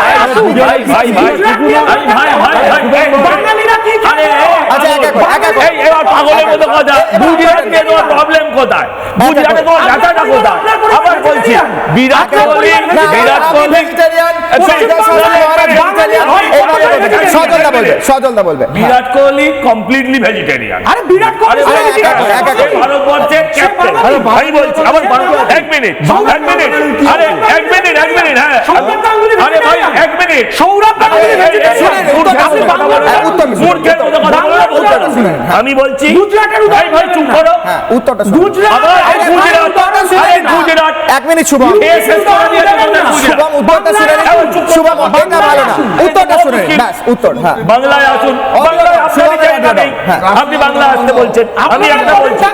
ভাই ভাই বাঙালিরা কি আরে আচ্ছা, এক এক করে, এক এক করে। এই এবার পাগলের মতো কথা, গুজরাটে তোমার প্রবলেম কোথায়? গুজরাটে তোমার ব্যথাটা কোথায়? আবার বলছি বিরাট কোহলি, বিরাট কোহলি সজলদা বলবে, সজলদা বলবে। Virat Kohli completely vegetarian. আরে বিরাট কোহলি আরে ভাই, সেটা কি এক করে? এক করে। ভারতবর্ষের ক্যাপ্টেন। আরে ভাই বলছি, আবার এক মিনিট, এক মিনিট, আরে এক মিনিট, এক মিনিট, হ্যাঁ সৌরভ গাঙ্গুলি আরে ভাই vegetarian। এক মিনিট, সৌরভ গাঙ্গুলি vegetarian। মূর্খের মতো কথা বলো না। উত্তর শুনুন। মূর্খের মতো কথা বলো না, উত্তরটা শুনুন। আমি বলছি গুজরাটের এই ভাই চুপ করো। হ্যাঁ, উত্তরটা শুনুন। গুজরাট, আবার এই আরে গুজরাট, ভাই, আরে গুজরাট, এক মিনিট শুভম, কে শেষ করে দিয়েছে তোমাদের গুজরাট? শুভম উত্তরটা শুনে নিন। এবার চুপ করো। শুভম এটা ভালো না, উত্তরটা শুনে নিন, ব্যাস উত্তর। হ্যাঁ, বাংলায় আসুন, বাংলায় আপনারই জায়গা নেই, হ্যাঁ। আপনি বাংলা আসতে বলছেন, আমি একটা বলছি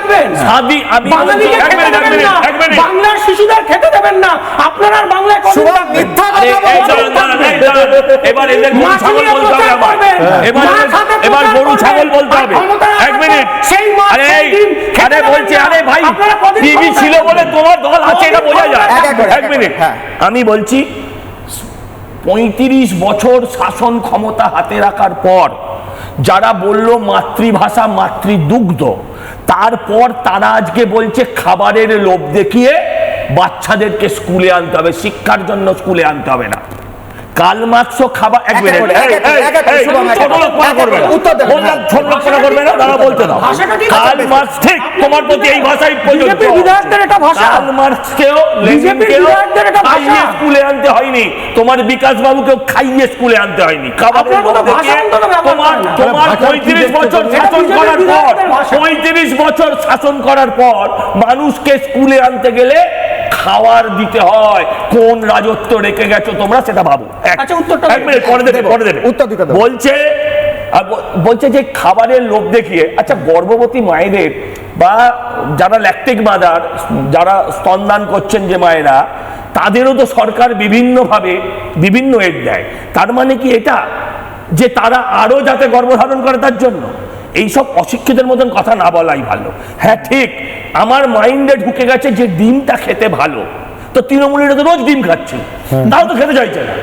আমি বাঙালিকে এক খেতে মিনিট, এক দেবেন মিনিট, না, এক মিনিট। বাংলার শিশুদের খেতে দেবেন না, আপনারা আর বাংলায় কথা শুভম বলবেন। মিথ্যা আরে কথা এই বলছেন। দাঁড়ান, দাঁড়ান, এই দাঁড়ান। এবার এদের গরু মাছ ছাগল নিয়ে বলতে হবে প্রচার আমার। করবেন। এবার মাছ হাতে এবার প্রচার গরু ছাগল করবেন। বলতে হবে। আর ক্ষমতায় এক মিনিট, সেই মাছ, আরে সেই ডিম খেতে আরে দেবেন বলছি, না। আরে ভাই আপনারা কদিন টিভি ক্ষমতায় ছিল বলে তোমার দল আছে এটা বোঝা যায়। এক এক করে, এক মিনিট, হ্যাঁ। আমি বলছি 35 বছর শাসন ক্ষমতা হাতে রাখার পর যারা বলল মাতৃভাষা মাতৃদুগ্ধ, তারপর তারা আজকে বলছে খাবারের লোভ দেখিয়ে বাচ্চাদেরকে স্কুলে আনতে হবে, শিক্ষার জন্য স্কুলে আনতে হবে না। কাল মার্কস খাবার এক মিনিট, ছোট লোকপনা করবে না, উত্তর দেবেন, বললাম ছোট লোকপনা করবে না, তারা বলতে দাও। ভাষাটা ঠিক আছে। কাল মার্কস ঠিক তোমার প্রতি এই ভাষাই প্রযোজ্য। বিজেপি বিধায়কদের এটা ভাষা। কাল মার্কসকেও বিজেপি লেনিনকেও বিধায়কদের এটা ভাষা। খাইয়ে স্কুলে আনতে হয়নি, তোমার বিকাশ বাবুকেও খাইয়ে স্কুলে আনতে হয়নি। খাবারের আপনার কোনো লোভ দেখিয়ে ভাষা অন্তত ব্যবহার তোমার করেন না। তোমার 35 বছর শাসন করার পর 35 বছর শাসন করার পর মানুষকে স্কুলে আনতে গেলে খাওয়ার দিতে হয়। কোন রাজত্ব রেখে গেছো তোমরা সেটা ভাবো। আচ্ছা, উত্তরটা এক মিনিট, পরে দেবে, পরে দেবে। উত্তর দিতে দেবো। বলছে বলছে যে খাবারের লোভ দেখিয়ে, আচ্ছা গর্ভবতী মায়েদের বা যারা ল্যাকটিক মাদার, যারা স্তনদান করছেন যে মায়েরা, তাদেরও তো সরকার বিভিন্নভাবে বিভিন্ন এড দেয়। তার মানে কি এটা যে তারা আরো যাতে গর্ভধারণ করে তার জন্য? এইসব অশিক্ষিতের মতন কথা না বলাই ভালো। হ্যাঁ ঠিক, আমার মাইন্ডে ঢুকে গেছে যে ডিমটা খেতে ভালো, তো তৃণমূলীরা তো রোজ ডিম খাচ্ছে, তাও তো খেতে চাইছে না,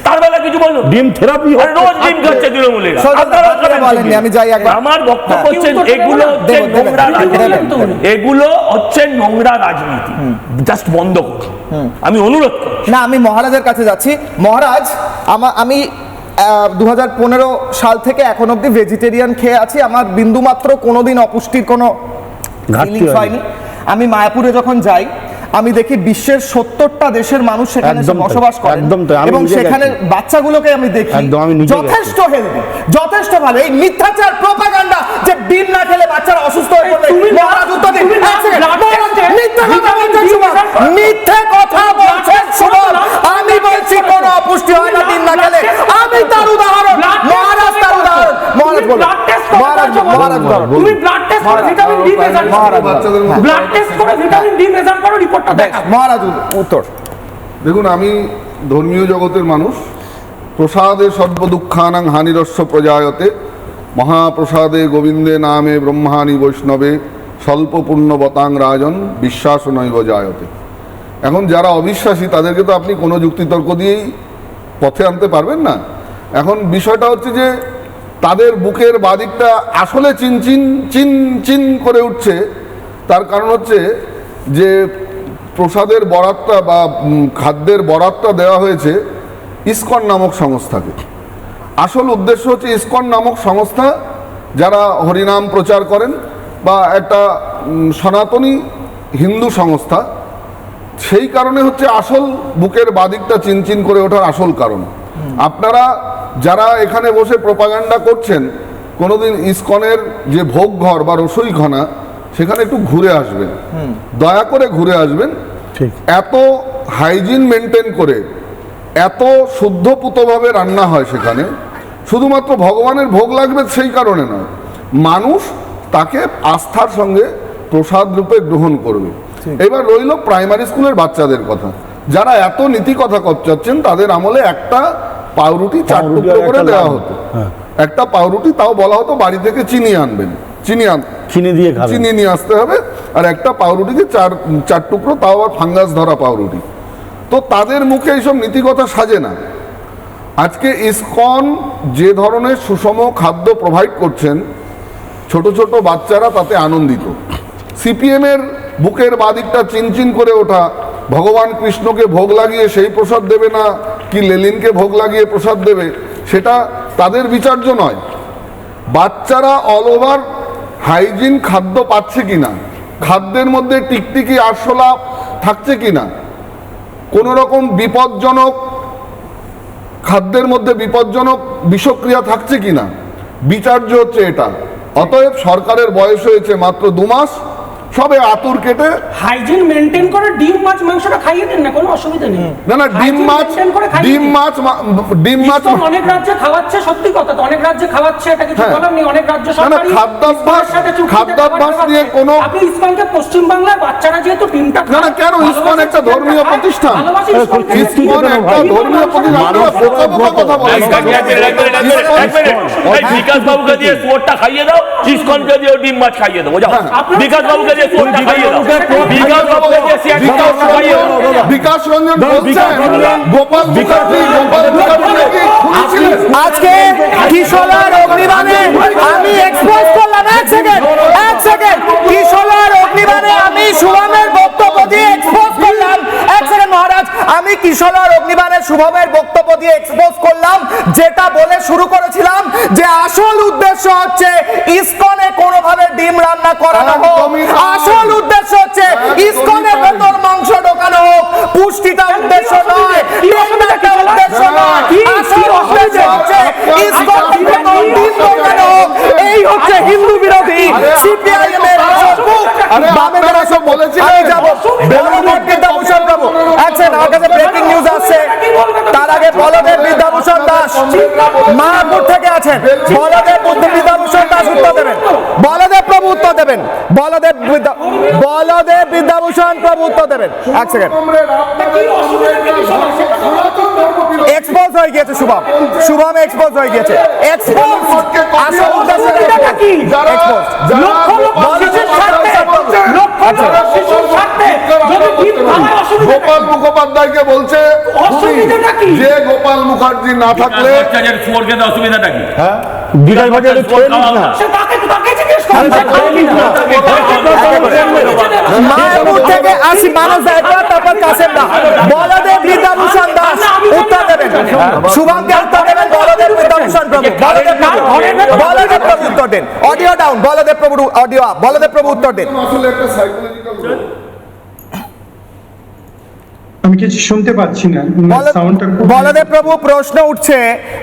তার বেলা কিছু বলুন? ডিম থেরাপি রোজ ডিম খাচ্ছে তৃণমূলীরা। আমি যাই একবার। আমার বক্তব্য হচ্ছে এগুলো হচ্ছে নোংরা রাজনীতি, এগুলো হচ্ছে নোংরা রাজনীতি, জাস্ট বন্ধ করুন, আমি অনুরোধ করছি। না, আমি মহারাজের কাছে যাচ্ছি। মহারাজ, আমি 2015 সাল থেকে এখন অব্দি ভেজিটেরিয়ান খেয়ে আছি, আমার বিন্দুমাত্র কোনোদিন অপুষ্টির কোনো ফিলিংস হয়নি। আমি মায়াপুরে যখন যাই, আমি দেখি বিশ্বের 70টা দেশের মানুষ সেখানে বসবাস করে, এবং সেখানে বাচ্চাগুলোকে আমি দেখি যথেষ্ট হেলদি, যথেষ্ট ভালো। এই মিথ্যাচার প্রপাগান্ডা যে ডিম না খেলে বাচ্চারা অসুস্থ হয়ে পড়বে, মহারাজ উত্তর দিন। মিথ্যে কথা বলছেন সুমন, আমি বলছি কোনো অপুষ্টি হয় না ডিম না খেলে, আমি তার উদাহরণ। মহারাজ তার উদাহরণ। মহারাজ বলুন। মহারাজ তুমি ব্লাড টেস্ট করে ভিটামিন ডি মেজার করো, ব্লাড টেস্ট করে ভিটামিন ডি মেজার করো, রিপোর্টটা দেখাও। মহারাজ উত্তর। দেখুন, আমি ধর্মীয় জগতের মানুষ। প্রসাদে সর্বদুঃখানাং হানিরস্য প্রজায়তে, মহাপ্রসাদে গোবিন্দে নামে ব্রহ্মাণি বৈষ্ণবে, স্বল্প পুণ্যবতাং রাজন বিশ্বাস নৈব জায়তে। এখন যারা অবিশ্বাসী তাদেরকে তো আপনি কোনো যুক্তিতর্ক দিয়েই পথে আনতে পারবেন না। এখন বিষয়টা হচ্ছে যে তাদের বুকের বাদিকটা আসলে চিন চিন চিন চিন করে উঠছে। তার কারণ হচ্ছে যে প্রসাদের বরাতটা বা খাদ্যের বরাতটা দেওয়া হয়েছে ইসকন নামক সংস্থাকে। আসল উদ্দেশ্য হচ্ছে ইসকন নামক সংস্থা যারা হরিনাম প্রচার করেন বা একটা সনাতনী হিন্দু সংস্থা, সেই কারণে হচ্ছে আসল বুকের বাদিকটা চিনচিন করে ওঠার আসল কারণ। আপনারা যারা এখানে বসে প্রপাগান্ডা করছেন, কোনোদিন ইসকনের যে ভোগ ঘর বা রসইখানা, সেখানে একটু ঘুরে আসবেন, দয়া করে ঘুরে আসবেন। এত হাইজিন মেনটেন করে এত শুদ্ধপুতভাবে রান্না হয় সেখানে, শুধুমাত্র ভগবানের ভোগ লাগবে সেই কারণে নয়, মানুষ তাকে আস্থার সঙ্গে প্রসাদ রূপে গ্রহণ করবে। এবার রইল প্রাইমারি স্কুলের বাচ্চাদের কথা, যারা এত নীতি কথা কচ্চাচ্ছেন, তাদের আমলে একটা পাউরুটি 4 টুকরো করে দেওয়া হতো। একটা পাউরুটি, তাও বলা হতো বাড়ি থেকে চিনি আনবেন, চিনি নিয়ে আসতে হবে, আর একটা পাউরুটিকে 4 টুকরো, তাও আবার ফাঙ্গাস ধরা পাউরুটি। তো তাদের মুখে এইসব নীতি কথা সাজে না। আজকে ইসকন যে ধরনের সুষম খাদ্য প্রোভাইড করছেন, ছোট ছোট বাচ্চারা তাতে আনন্দিত। সিপিএমের বুকের বাদিকটা চিনচিন করে ওঠা, ভগবান কৃষ্ণকে ভোগ লাগিয়ে সেই প্রসাদ দেবে না কি লেলিনকে ভোগ লাগিয়ে প্রসাদ দেবে, সেটা তাদের বিচার্য নয়। বাচ্চারা অল ওভার হাইজিন খাদ্য পাচ্ছে কিনা, খাদ্যের মধ্যে টিকটিকি আরশোলা থাকছে কিনা, কোনো রকম বিপজ্জনক খাদ্যের মধ্যে বিপজ্জনক বিষক্রিয়া থাকছে কিনা, বিচার্য হচ্ছে এটা। অতএব সরকারের বয়স হয়েছে মাত্র 2 মাস, সবে আতুর কেটে হাইজিন মেনটেন করে ডিম মাছ মাংসটা খাইয়ে দেন না, কোনো অসুবিধা নেই। না, ডিম মাছ অনেক রাজ্যে খাওয়াচ্ছে, সত্যি কথা তো, অনেক রাজ্যে খাওয়াচ্ছে, এটা কিছু বলার নেই। অনেক রাজ্য সরকারি খাদ্যাভ্যাস নিয়ে কোনো, আপনি ইসকনকে পশ্চিম বাংলার বাচ্চারা যেহেতু ডিমটা না, কেন ইসকন একটা ধর্মীয় প্রতিষ্ঠান, ইসকন একটা ধর্মীয় প্রতিষ্ঠান, কথা বলে বিকাশ বাবুকে দিয়ে শুয়োরটা খাইয়ে দাও, ইসকনকে দিয়ে ডিম মাছ খাইয়ে দেবো। যাও, বিকাশ বাবুকে দিয়ে শুয়োরটা খাইয়ে দাও, বিকাশ বাবুকে দিয়ে শিয়ারটা খাইয়ে দাও। বিকাশ রঞ্জন বলছেন গোপাল আজকে কিশোলার অগ্নিবাণে আমি এক্সপোজ করলাম, এক সেকেন্ড কিশোলার অগ্নিবাণে আমি শুভমের বক্তব্য দিয়ে এক্সপোজ করলাম, এক সেকেন্ড মহারাজ, আমি কিশোলার অগ্নিবাণে শুভমের বক্তব্য দিয়ে এক্সপোজ করলাম, যেটা বলে শুরু করেছিলাম যে আসল উদ্দেশ্য হচ্ছে ইসকনে কোনোভাবে ডিম রান্না করানো হোক, আসল উদ্দেশ্য হচ্ছে ইসকনের ভেতর মাংস ঢোকানো হোক, পুষ্টিটা উদ্দেশ্য নয়, টেকনাটা উদ্দেশ্য নয়, আসল উদ্দেশ্য হচ্ছে ইসকনের ভেতর ডিম ঢোকানো হোক। এই হচ্ছে হিন্দু বিরোধী সিপিআইএম এর বামেরা সব বলেছে। আমি যাব বলদেব বিদ্যাভূষণ বাবু, আচ্ছা আমার কাছে ব্রেকিং নিউজ আসছে, তার আগে বলদেব বিদ্যাভূষণ দাস মায়াপুর থেকে আছেন, বলদেব বিদ্যাভূষণ দাস উত্তর দেবেন, বলদেব প্রভু উত্তর দেবেন, বলদেব বিদ্যাভূষণ প্রভু উত্তর দেবেন। এক সেকেন্ড, এক্সপোজ হয়ে গিয়েছে শুভম এক্সপোজ হয়ে গিয়েছে, এক্সপোজ আসল উদ্দেশ্য কি? এক্সপোজ সরকার আপনারা করতে পারেন। গোপাল মুখোপাধ্যায়কে বলছে অসুবিধাটা কি? যে গোপাল মুখার্জি না থাকলে অসুবিধাটা কি? বিকাশ বাজারে খেয়ে নিস না। মায়াপুর থেকে আসি মানুষ একবার, তারপর কাসেম দা। বলদেব বিদ্যাভূষণ দাস উত্তর দেবেন, শুভমকে উত্তর দেবেন। বলদেব বিদ্যাভূষণ প্রভু, বলদেব প্রভু উত্তর দেন। অডিও ডাউন, বলদেব প্রভু অডিও আপ। বলদেব প্রভু উত্তর দেন। আসলে একটা সাইকোলজিক্যাল রোগ। আমি কিছু শুনতে পাচ্ছি না, সাউন্ডটা বলদেব প্রভু, প্রশ্ন উঠছে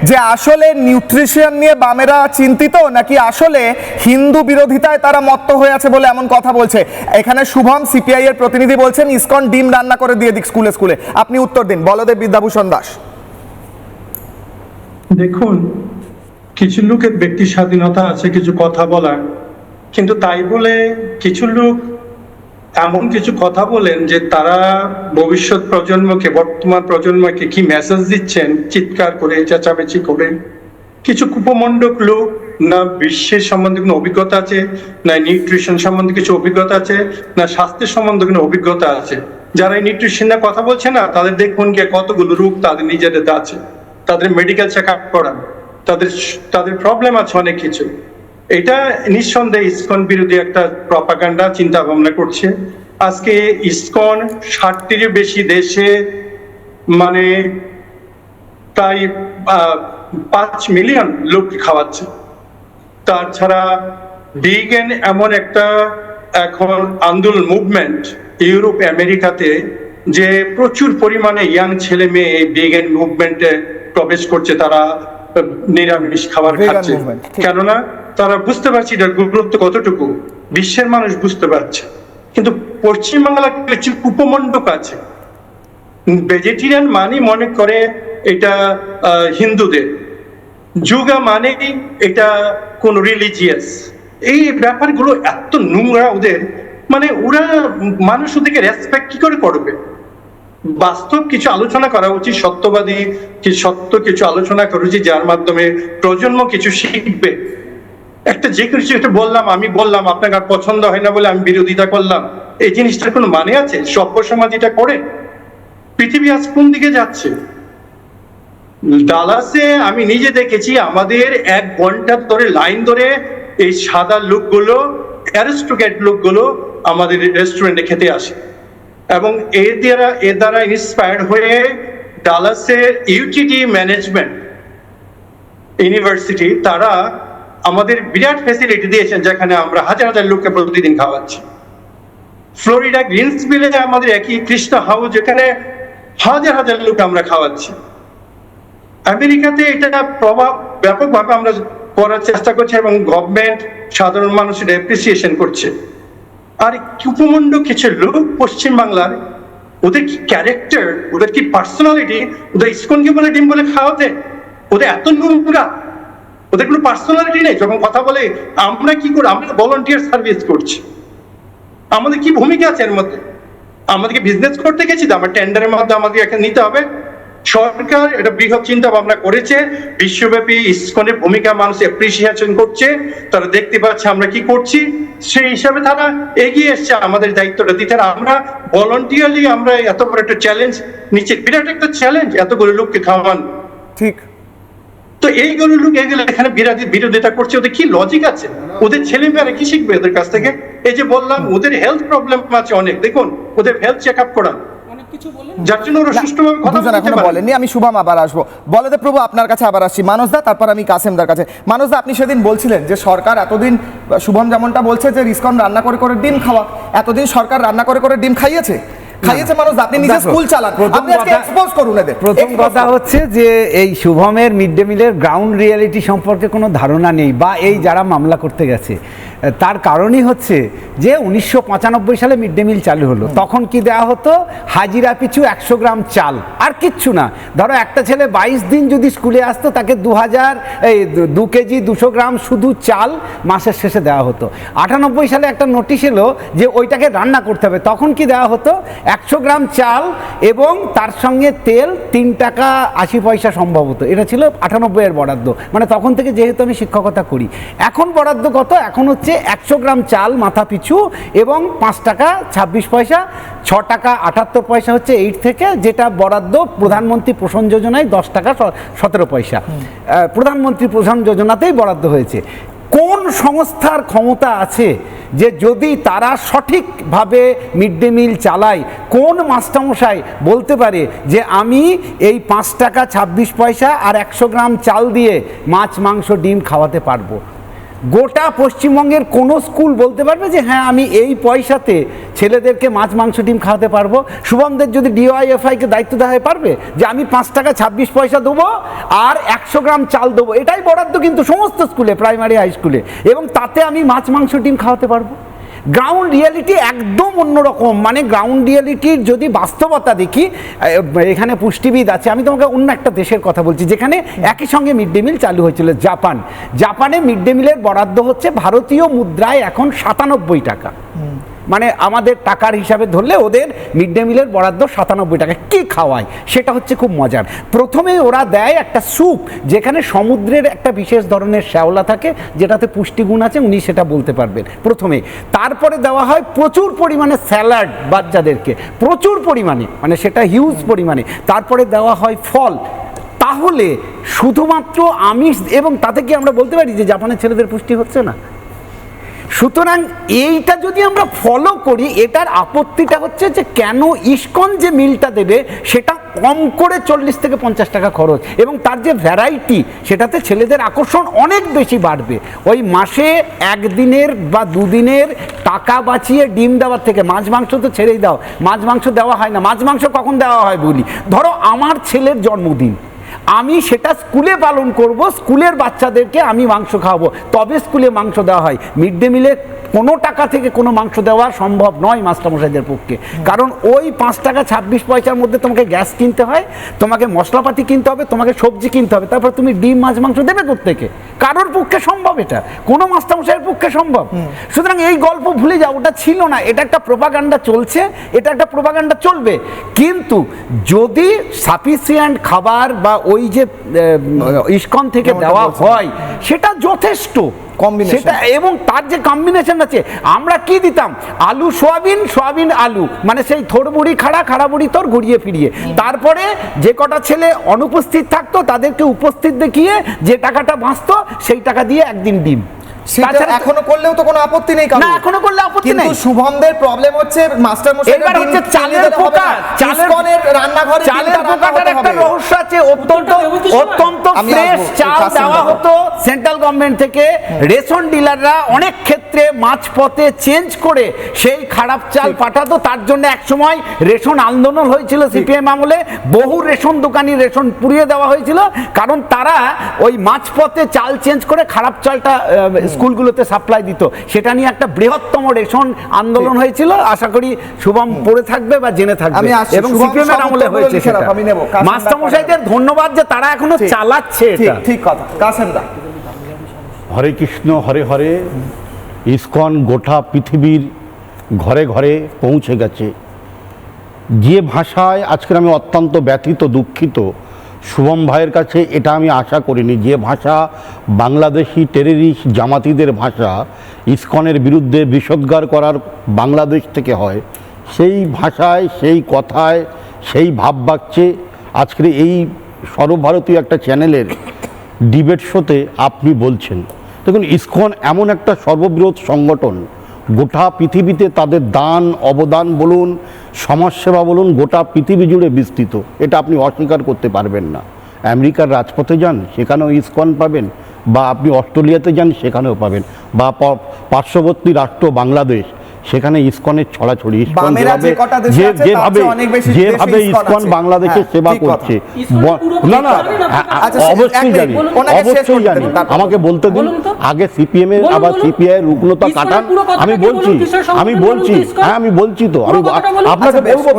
যে আসলে নিউট্রিশন নিয়ে বামেরা চিন্তিত, নাকি আসলে হিন্দু বিরোধিতায় তারা মত্ত হয়ে আছে বলে এমন কথা বলছে। এখানে শুভম সিপিআই এর প্রতিনিধি বলছেন ইসকন ডিম রান্না করে দিয়ে দিক স্কুলে স্কুলে। আপনি উত্তর দিন বলদেব বিদ্যাভূষণ দাস। দেখুন, কিছু লোকের ব্যক্তি স্বাধীনতা আছে কিছু কথা বলার, কিন্তু তাই বলে কিছু লোক এমন কিছু কথা বলেন যে তারা ভবিষ্যৎ প্রজন্মকে, বর্তমান প্রজন্মকে কি মেসেজ দিচ্ছেন চিৎকার করে, চেঁচামেচি করে। কিছু কুপমণ্ডক লোক, না বিশ্বের সম্বন্ধে কোনো অভিজ্ঞতা আছে, না নিউট্রিশন সম্বন্ধে কিছু অভিজ্ঞতা আছে, না স্বাস্থ্যের সম্বন্ধে কোনো অভিজ্ঞতা আছে, যারা এই নিউট্রিশন নিয়ে কথা বলছে না, তাদের দেখুন গিয়ে কতগুলো রোগ তাদের নিজেদের আছে, তাদের মেডিকেল চেক আপ করান, তাদের প্রবলেম আছে অনেক কিছু। এটা নিঃসন্দেহে ইসকন বিরোধী একটা প্রপাগান্ডা চিন্তা ভাবনা করছে। আজকে ইসকন 60টিরও বেশি দেশে মানে প্রায় 5 মিলিয়ন লোক খাওয়াচ্ছে। তাছাড়া ভিগান এমন একটা এখন আন্দোলন মুভমেন্ট ইউরোপ আমেরিকাতে, যে প্রচুর পরিমাণে ইয়াং ছেলে মেয়ে এই ভিগান মুভমেন্টে প্রবেশ করছে, তারা নিরামিষ খাবার খাচ্ছে। কেননা তারা বুঝতে পারছে এটার গুরুত্ব কতটুকু, বিশ্বের মানুষ বুঝতে পারছে। কিন্তু পশ্চিমবাংলা কিছু কুপমণ্ডক আছে, ভেজিটেরিয়ান মানে মনে করে এটা হিন্দুদের, যোগা মানে এটা কোন রিলিজিয়াস। এই ব্যাপারগুলো এত নোংরা ওদের, মানে ওরা মানুষ ওদেরকে রেসপেক্ট কি করে করবে? বাস্তব কিছু আলোচনা করা উচিত, সত্যবাদী সত্য কিছু আলোচনা করা উচিত, যার মাধ্যমে প্রজন্ম কিছু শিখবে। একটা যে কিছু একটা বললাম, আমি বললাম আপনাকে আর পছন্দ হয় না বলে আমি বিরোধিতা করলাম, এই জিনিসটার কোনো মানে আছে? সভ্য সমাজ এটা করে? পৃথিবী আজ কোন দিকে যাচ্ছে? ডালাসে আমি নিজে দেখেছি, আমাদের 1 ঘন্টা ধরে লাইন ধরে এই সাদা লোকগুলো, অ্যারিস্টোক্র্যাট লোকগুলো আমাদের রেস্টুরেন্টে খেতে আসে, এবং এর দ্বারা ইন্সপায়ার্ড হয়ে ডালাসের ইউটিডি ম্যানেজমেন্ট ইউনিভার্সিটি তারা আমাদের বিরাট ফ্যাসিলিটি দিয়েছেন, যেখানে আমরা হাজার হাজার লোককে প্রতিদিন খাওয়াচ্ছি। ফ্লোরিডা গ্রিনসভিলে আমাদের একই কৃষ্ণ হাউস, যেখানে হাজার হাজার লোক আমরা খাওয়াচ্ছি। আমেরিকাতে এটা প্রভাব ব্যাপকভাবে আমরা করার চেষ্টা করছি, এবং গভর্নমেন্ট সাধারণ মানুষের অ্যাপ্রিসিয়েশন করছে। আর কুপমণ্ড কিছু লোক পশ্চিমবাংলার, ওদের কি ক্যারেক্টার, ওদের কি পার্সোনালিটি, ওদের ইসকনকে বলে ডিম বলে খাওয়াতে, ওদের এত নোংরা, ওদের কোনো পার্সোনালিটি নেই। যখন কথা বলে আমরা কি করি, আমরা ভলান্টিয়ার সার্ভিস করছি, আমাদের কি ভূমিকা আছে এর মধ্যে? আমাদেরকে বিজনেস করতে গেছি, আমার টেন্ডারের মধ্যে আমাদের এখানে নিতে হবে। সরকার এটা বৃহৎ চিন্তা ভাবনা করেছে, বিশ্বব্যাপী ইসকনের ভূমিকা মানুষ অ্যাপ্রিসিয়েশন করছে, তারা দেখতে পাচ্ছে আমরা কি করছি, সেই হিসাবে তারা এগিয়ে এসছে আমাদের দায়িত্বটা দিতে। আমরা ভলান্টিয়ারলি আমরা এত বড় একটা চ্যালেঞ্জ নিচ্ছে, বিরাট একটা চ্যালেঞ্জ এতগুলো লোককে খাওয়ান। ঠিক, তো এইগুলো লোক এগুলো এখানে বিরোধিতা করছে, ওদের কি লজিক আছে? ওদের ছেলে মেয়েরা কি শিখবে ওদের কাছ থেকে? এই যে বললাম ওদের হেলথ প্রবলেম আছে অনেক, দেখুন ওদের হেলথ চেক আপ করান, যার জন্য ওরা সুষ্ঠুভাবে কথা এখনো বলেননি। আমি শুভম আবার আসবো, বলদেব প্রভু আপনার কাছে আবার আসছি। মানসদা, তারপর আমি কাসেমদার কাছে। মানসদা, আপনি সেদিন বলছিলেন যে সরকার এতদিন, শুভম যেমনটা বলছে যে ইসকন রান্না করে করে ডিম খাওয়া, এতদিন সরকার রান্না করে করে ডিম খাইয়েছে মানুষ। আপনি নিজে স্কুল চালান, আপনি আজকে এক্সপোজ করুন এদের। প্রথম কথা হচ্ছে যে এই শুভমের মিড ডে মিলের গ্রাউন্ড রিয়ালিটি সম্পর্কে কোনো ধারণা নেই, বা এই যারা মামলা করতে গেছে তার কারণই হচ্ছে যে 1995 সালে মিড ডে মিল চালু হলো, তখন কি দেওয়া হতো? হাজিরা পিছু 100 গ্রাম চাল, আর কিচ্ছু না। ধরো একটা ছেলে 22 দিন যদি স্কুলে আসতো, তাকে 2 কেজি 200 গ্রাম শুধু চাল মাসের শেষে দেওয়া হতো। 98 সালে একটা নোটিশ এলো যে ওইটাকে রান্না করতে হবে, তখন কি দেওয়া হতো? 100 গ্রাম চাল এবং তার সঙ্গে তেল 3 টাকা 80 পয়সা সম্ভবত, এটা ছিল 98 এর বরাদ্দ। মানে তখন থেকে যেহেতু আমি শিক্ষকতা করি, এখন বরাদ্দ কত? এখন হচ্ছে হচ্ছে 100 গ্রাম চাল মাথা পিছু এবং 5 টাকা 26 পয়সা, 6 টাকা 78 পয়সা হচ্ছে 8 থেকে, যেটা বরাদ্দ প্রধানমন্ত্রী পোষণ যোজনায় 10 টাকা 17 পয়সা প্রধানমন্ত্রী পোষণ যোজনাতেই বরাদ্দ হয়েছে। কোন সংস্থার ক্ষমতা আছে যে যদি তারা সঠিকভাবে মিড ডে মিল চালায়, কোন মাস্টারমশাই বলতে পারে যে আমি এই 5 টাকা 26 পয়সা আর 100 গ্রাম চাল দিয়ে মাছ মাংস ডিম খাওয়াতে পারবো? গোটা পশ্চিমবঙ্গের কোনো স্কুল বলতে পারবে যে হ্যাঁ আমি এই পয়সাতে ছেলেদেরকে মাছ মাংস ডিম খাওয়াতে পারবো? শুভমদের যদি ডিওয়াইএফআইকে দায়িত্ব দেওয়া হয় পারবে যে আমি 5 টাকা 26 পয়সা দেবো আর 100 গ্রাম চাল দেবো? এটাই বরাদ্দ কিন্তু সমস্ত স্কুলে, প্রাইমারি হাই স্কুলে, এবং তাতে আমি মাছ মাংস ডিম খাওয়াতে পারবো? গ্রাউন্ড রিয়ালিটি একদম অন্যরকম। মানে গ্রাউন্ড রিয়ালিটির যদি বাস্তবতা দেখি, এখানে পুষ্টিবিদ আছে, আমি তোমাকে অন্য একটা দেশের কথা বলছি যেখানে একই সঙ্গে মিড ডে মিল চালু হয়েছিল, জাপান। জাপানে মিড ডে মিলের বরাদ্দ হচ্ছে ভারতীয় মুদ্রায় এখন 97 টাকা। মানে আমাদের টাকার হিসাবে ধরলে ওদের মিড ডে মিলের বরাদ্দ 97 টাকা। কি খাওয়ায় সেটা হচ্ছে খুব মজার। প্রথমেই ওরা দেয় একটা স্যুপ, যেখানে সমুদ্রের একটা বিশেষ ধরনের শ্যাওলা থাকে যেটাতে পুষ্টিগুণ আছে, উনি সেটা বলতে পারবেন প্রথমে। তারপরে দেওয়া হয় প্রচুর পরিমাণে স্যালাড বাচ্চাদেরকে, প্রচুর পরিমাণে, মানে সেটা হিউজ পরিমাণে। তারপরে দেওয়া হয় ফল। তাহলে শুধুমাত্র আমিষ, এবং তাতে কি আমরা বলতে পারি যে জাপানের ছেলেদের পুষ্টি হচ্ছে না? সুতরাং এইটা যদি আমরা ফলো করি, এটার আপত্তিটা হচ্ছে যে কেন ইসকন যে মিলটা দেবে সেটা কম করে 40 থেকে 50 টাকা খরচ, এবং তার যে ভ্যারাইটি সেটাতে ছেলেদের আকর্ষণ অনেক বেশি বাড়বে। ওই মাসে 1 দিনের বা 2 দিনের টাকা বাঁচিয়ে ডিম দেওয়ার থেকে মাছ মাংস তো ছেড়েই দাও, মাছ মাংস দেওয়া হয় না। মাছ মাংস কখন দেওয়া হয় বলি, ধরো আমার ছেলের জন্মদিন, আমি সেটা স্কুলে পালন করব, স্কুলের বাচ্চাদেরকে আমি মাংস খাওয়াবো, তবে স্কুলে মাংস দেওয়া হয়। মিড ডে মিলে কোনো টাকা থেকে কোনো মাংস দেওয়া সম্ভব নয় মাস্টারমশাইদের পক্ষে, কারণ ওই 5 টাকা 26 পয়সার মধ্যে তোমাকে গ্যাস কিনতে হয়, তোমাকে মশলাপাতি কিনতে হবে, তোমাকে সবজি কিনতে হবে, তারপর তুমি ডিম মাছ মাংস দেবে কোত্থেকে? কারোর পক্ষে সম্ভব এটা? কোনো মাস্টারমশাইয়ের পক্ষে সম্ভব? সুতরাং এই গল্প ভুলে যাও, ওটা ছিল না। এটা একটা প্রোপাগান্ডা চলছে, এটা একটা প্রোপাগান্ডা চলবে। কিন্তু যদি সাফিসিয়েন্ট খাবার বা ওই যে ইসকন থেকে দেওয়া হয় সেটা যথেষ্ট, সেটা, এবং তার যে কম্বিনেশন আছে, আমরা কি দিতাম? আলু সোয়াবিন, সোয়াবিন আলু, মানে সেই থোড় বুড়ি খাড়া, খাড়া বুড়ি তোর ঘুরিয়ে ফিরিয়ে। তারপরে যে কটা ছেলে অনুপস্থিত থাকতো তাদেরকে উপস্থিত দেখিয়ে যে টাকাটা বাঁচতো সেই টাকা দিয়ে একদিন ডিম। এখনো করলেও তো কোনো আপত্তি নেই, না এখনো করলে আপত্তি নেই। কিন্তু শুভমদের প্রবলেম হচ্ছে মাস্টার মশাই, এবার হচ্ছে চালের পোকা, চালের রান্নাঘরে চালের পোকাটার একটা রহস্য আছে। অত্যন্ত ফ্রেশ চাল দেওয়া হতো সেন্ট্রাল গভর্নমেন্ট থেকে, রেশন ডিলাররা অনেক ক্ষেত্রে মাঝপথে চেঞ্জ করে সেই খারাপ চাল পাঠাতো। তার জন্য একসময় রেশন আন্দোলন হয়েছিল সিপিএম আমলে, বহু রেশন দোকানি রেশন পুড়িয়ে দেওয়া হয়েছিল, কারণ তারা ওই মাঝপথে চাল চেঞ্জ করে খারাপ চালটা স্কুলগুলোতে সাপ্লাই দিত। সেটা নিয়ে একটা বৃহত্তম রেশন আন্দোলন হয়েছিল। আশা করি শুভম পড়ে থাকবে বা জেনে থাকবে, এবং সিপিএম এর আমলে হয়েছে সেটা। মাস্টারমশাইদের ধন্যবাদ যে তারা এখনো চালাচ্ছে এটা। ঠিক কথা। কাসেম দা, হরে কৃষ্ণ হরে হরে, ইসকন গোটা পৃথিবীর ঘরে ঘরে পৌঁছে গেছে। যে ভাষায় আজকে আমি অত্যন্ত ব্যথিত, দুঃখিত, শুভম ভাইয়ের কাছে এটা আমি আশা করিনি। যে ভাষা বাংলাদেশি টেররিস্ট জামাতিদের ভাষা, ইসকনের বিরুদ্ধে বিষোদ্গার করার বাংলাদেশ থেকে হয়, সেই ভাষায়, সেই কথায়, সেই ভাববাক্যে আজকের এই সর্বভারতীয় একটা চ্যানেলের ডিবেট শোতে আপনি বলছেন। দেখুন, ইসকন এমন একটা সর্ববৃহৎ সংগঠন, গোটা পৃথিবীতে তাদের দান অবদান বলুন, সমাজসেবা বলুন, গোটা পৃথিবী জুড়ে বিস্তৃত। এটা আপনি অস্বীকার করতে পারবেন না। আমেরিকার রাজপথে যান, সেখানেও ইসকন পাবেন, বা আপনি অস্ট্রেলিয়াতে যান, সেখানেও পাবেন, বা পার্শ্ববর্তী রাষ্ট্র বাংলাদেশ, সেখানে ইসকনের ছড়াছড়ি। ইসকন যেভাবে ইসকন বাংলাদেশের সেবা করছে, না না অবশ্যই জানি, অবশ্যই জানি। আমাকে বলতে দিন, আগে সিপিএম এর আবার সিপিআই এর রুগ্নতা কাটান। আমি বলছি, হ্যাঁ আমি বলছি তো, আমি আপনাকে বলবো,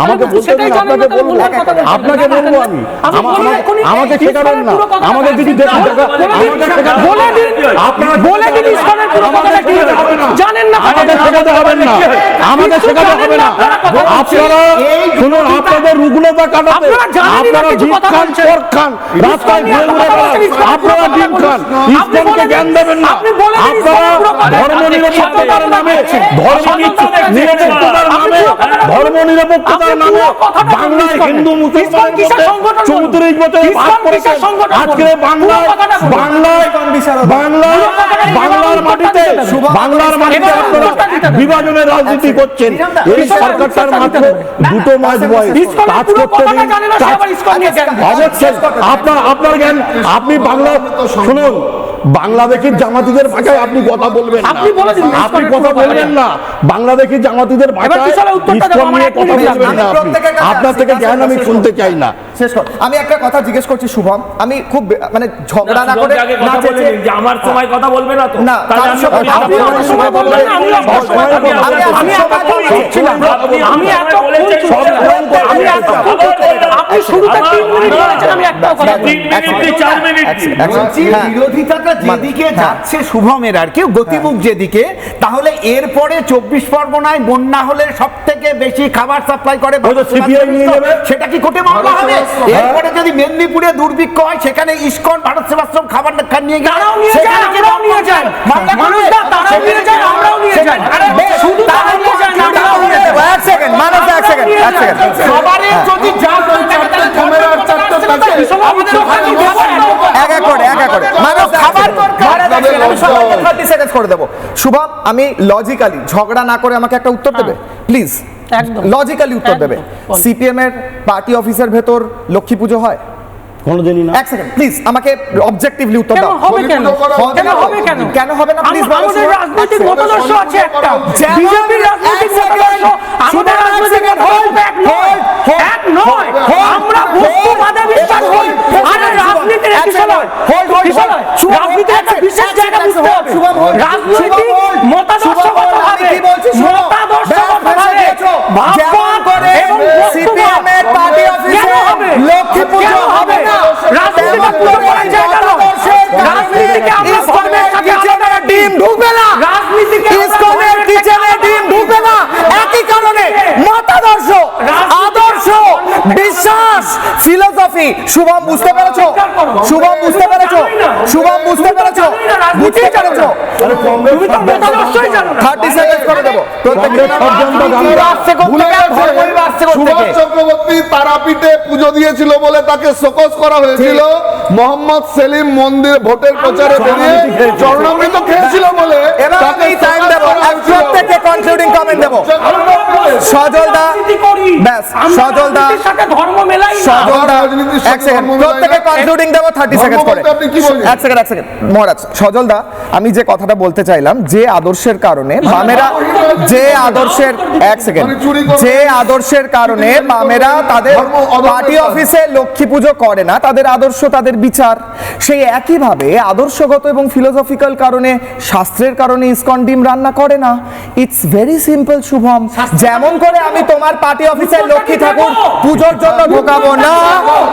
আমাকে বলতে দিন, আপনাকে বলবো, আপনাকে বলবো আমি, আমাকে শেখাবেন না, আমাকে যদি দেখুন, আমাকে শেখাতে হবেন না, আমাকে শেখাতে হবে না। আপনারা শুনুন, আপনাদের রুগ্নতা কাটাতে আপনারা জিপ খান, চোর খান, রাস্তায় ঘুরে ঘুরে বেড়ান, আপনারা ডিম খান। মুসলমান ইসকনকে জ্ঞান দেবেন না। আপনারা ধর্মনিরপেক্ষতার নামে বাংলায় হিন্দু মুসলমানের মধ্যে 34 বছরে ভাগ করেছেন। আজকে বাংলার মাটিতে আপনারা বিভাজনের রাজনীতি করছেন। এই সরকারটার মাত্র 2 মাস বয়স, কাজ করতে অবশ্যই আপনার জ্ঞান। আপনি বাংলা শুনুন, বাংলাদেশের জামাতিদের ভাষায় আপনি কথা বলবেন না, আপনি কথা বলবেন না বাংলাদেশের জামাতিদের ভাষায় ইসকন নিয়ে কথা বলবেন না। আপনার থেকে জ্ঞান আমি শুনতে চাই না। শেষ কর। আমি একটা কথা জিজ্ঞেস করছি শুভম, আমি খুব মানে ঝগড়া না করে না চেঁচে আমার সময় কথা বলবে না তো না, আপনি সময় বলবেন না। বিরোধিতাটা যেদিকে যাচ্ছে শুভমের আর কি গতিমুখ যেদিকে, তাহলে এরপরে 24 পরগনায় বন্যা হলে সব থেকে বেশি খাবার সাপ্লাই করে সেটা কি কোর্টে মামলা হবে? এরপরে যদি মেদিনীপুরে দুর্ভিক্ষ হয়, সেখানে ইসকন ভারত সেবাশ্রম খাবার নিয়ে গেল, শুভম, আমি লজিক্যালি ঝগড়া না করে আমাকে একটা উত্তর দেবে প্লিজ, লজিক্যালি উত্তর দেবে। সিপিএম এর পার্টি অফিসের ভেতর লক্ষ্মী পুজো হয়? কোনোদিনই না। এক সেকেন্ড প্লিজ, আমাকে অবজেক্টিভলি উত্তর দাও। কেন হবে না প্লিজ? আমাদের রাজনৈতিক মতাদর্শ আছে একটা, বিজেপির রাজনৈতিক মতাদর্শ আমাদের রাজনৈতিক মতাদর্শ এক নয়। আমরা বস্তুবাদে বিশ্বাস করি, আর রাজনীতির একটি সময় রাজনীতির একটা বিশেষ জায়গা বুঝতে হবে। রাজনৈতিক মতাদর্শগতভাবে যেমন করে সিপিএম এর পার্টি অফিসে লক্ষ্মী পুজো হবে না, রাজনীতিটা পুরো করা যায় কেন? রাজনীতিকে আমরা ধর্মের সাথে আলাদা ডিম ঢুকবে না, রাজনীতিকে ইসকনের কিচেনে ডিম ঢুকবে না। একই কারণে মতাদর্শ, আদর্শ, বিশ্বাস, ফিলোসফি। শুভম বুঝতে পেরেছো? শুভম বুঝতে পেরেছো? শুভম বুঝতে পেরেছো? বুঝতে পেরেছো? 30 সেকেন্ড করে দেবো। সুভাষ চক্রবর্তী তারাপীঠে পুজো দিয়েছিল বলে তাকে শোকজ করা হয়েছিল। মোহাম্মদ সেলিম মন্দির ভোটের প্রচারে বেরিয়ে চরণামৃত খেয়েছিল বলে তাকে টাইম দেব। প্রত্যেককে কনক্লুডিং কমেন্ট দেব। সজলদা, ব্যাস সজলদা, ধর্ম মেলাই সজলদা এক সেকেন্ড, প্রত্যেককে কনক্লুডিং দেব 30 সেকেন্ড করে। এক সেকেন্ড মহারাজ। সজলদা, আমি যে কথাটা বলতে চাইলাম, যে আদর্শের কারণে বামেরা, যে আদর্শের এক সেকেন্ড, যে আদর্শের কারণে বামেরা তাদের পার্টি অফিসে লক্ষ্মী পুজো করে না, তাদের আদর্শ, তাদের বিচার, সেই একইভাবে আদর্শগত এবং ফিলোসফিক্যাল কারণে, শাস্ত্রের কারণে ইসকন ডিম রান্না করে না। It's very simple Shubham. যেমন করে আমি তোমার পার্টি অফিসে লক্ষ্মী ঠাকুর পুজোর জন্য ঢোকাবো না,